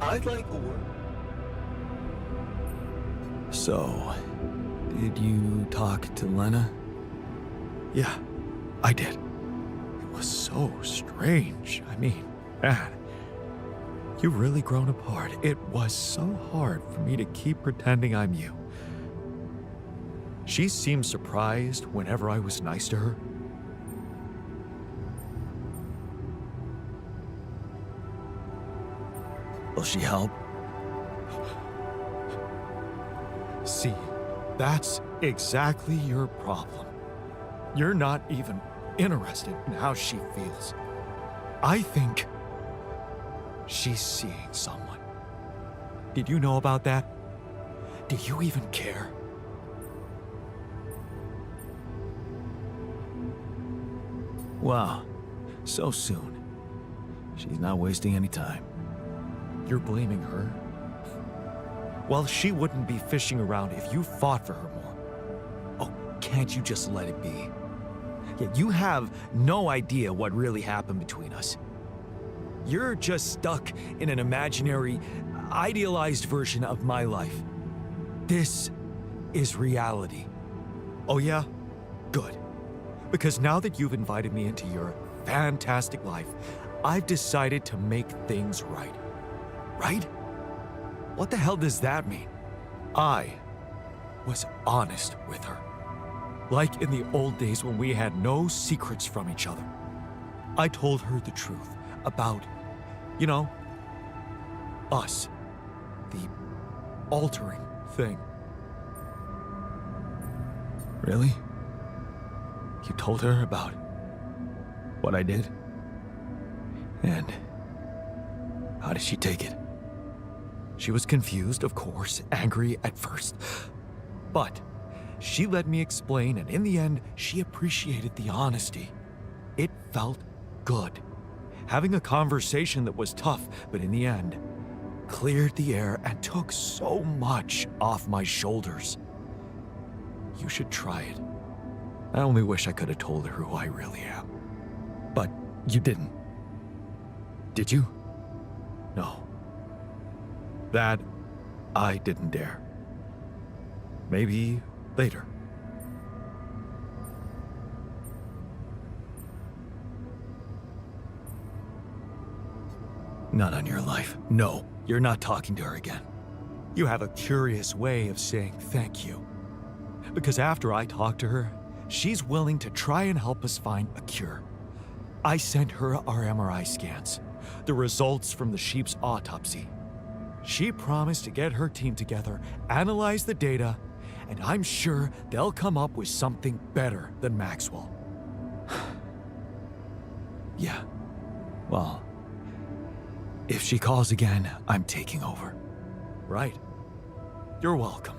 I'd like a word. So, did you talk to Lena? Yeah, I did. It was so strange. I mean, man, you've really grown apart. It was so hard for me to keep pretending I'm you. She seemed surprised whenever I was nice to her. Will she help? See, that's exactly your problem. You're not even interested in how she feels. I think she's seeing someone. Did you know about that? Do you even care? Wow, so soon. She's not wasting any time. You're blaming her? Well, she wouldn't be fishing around if you fought for her more. Oh, can't you just let it be? Yeah, you have no idea what really happened between us. You're just stuck in an imaginary, idealized version of my life. This is reality. Oh yeah? Good. Because now that you've invited me into your fantastic life, I've decided to make things right. Right? What the hell does that mean? I was honest with her. Like in the old days when we had no secrets from each other. I told her the truth about, you know, us. The altering thing. Really? You told her about what I did? And how did she take it? She was confused, of course, angry at first. But she let me explain, and in the end, she appreciated the honesty. It felt good. Having a conversation that was tough, but in the end, cleared the air and took so much off my shoulders. You should try it. I only wish I could have told her who I really am. But you didn't. Did you? No. That I didn't dare. Maybe later. Not on your life. No, you're not talking to her again. You have a curious way of saying thank you. Because after I talked to her, she's willing to try and help us find a cure. I sent her our MRI scans, the results from the sheep's autopsy. She promised to get her team together, analyze the data, and I'm sure they'll come up with something better than Maxwell. Yeah. Well, if she calls again, I'm taking over. Right. You're welcome.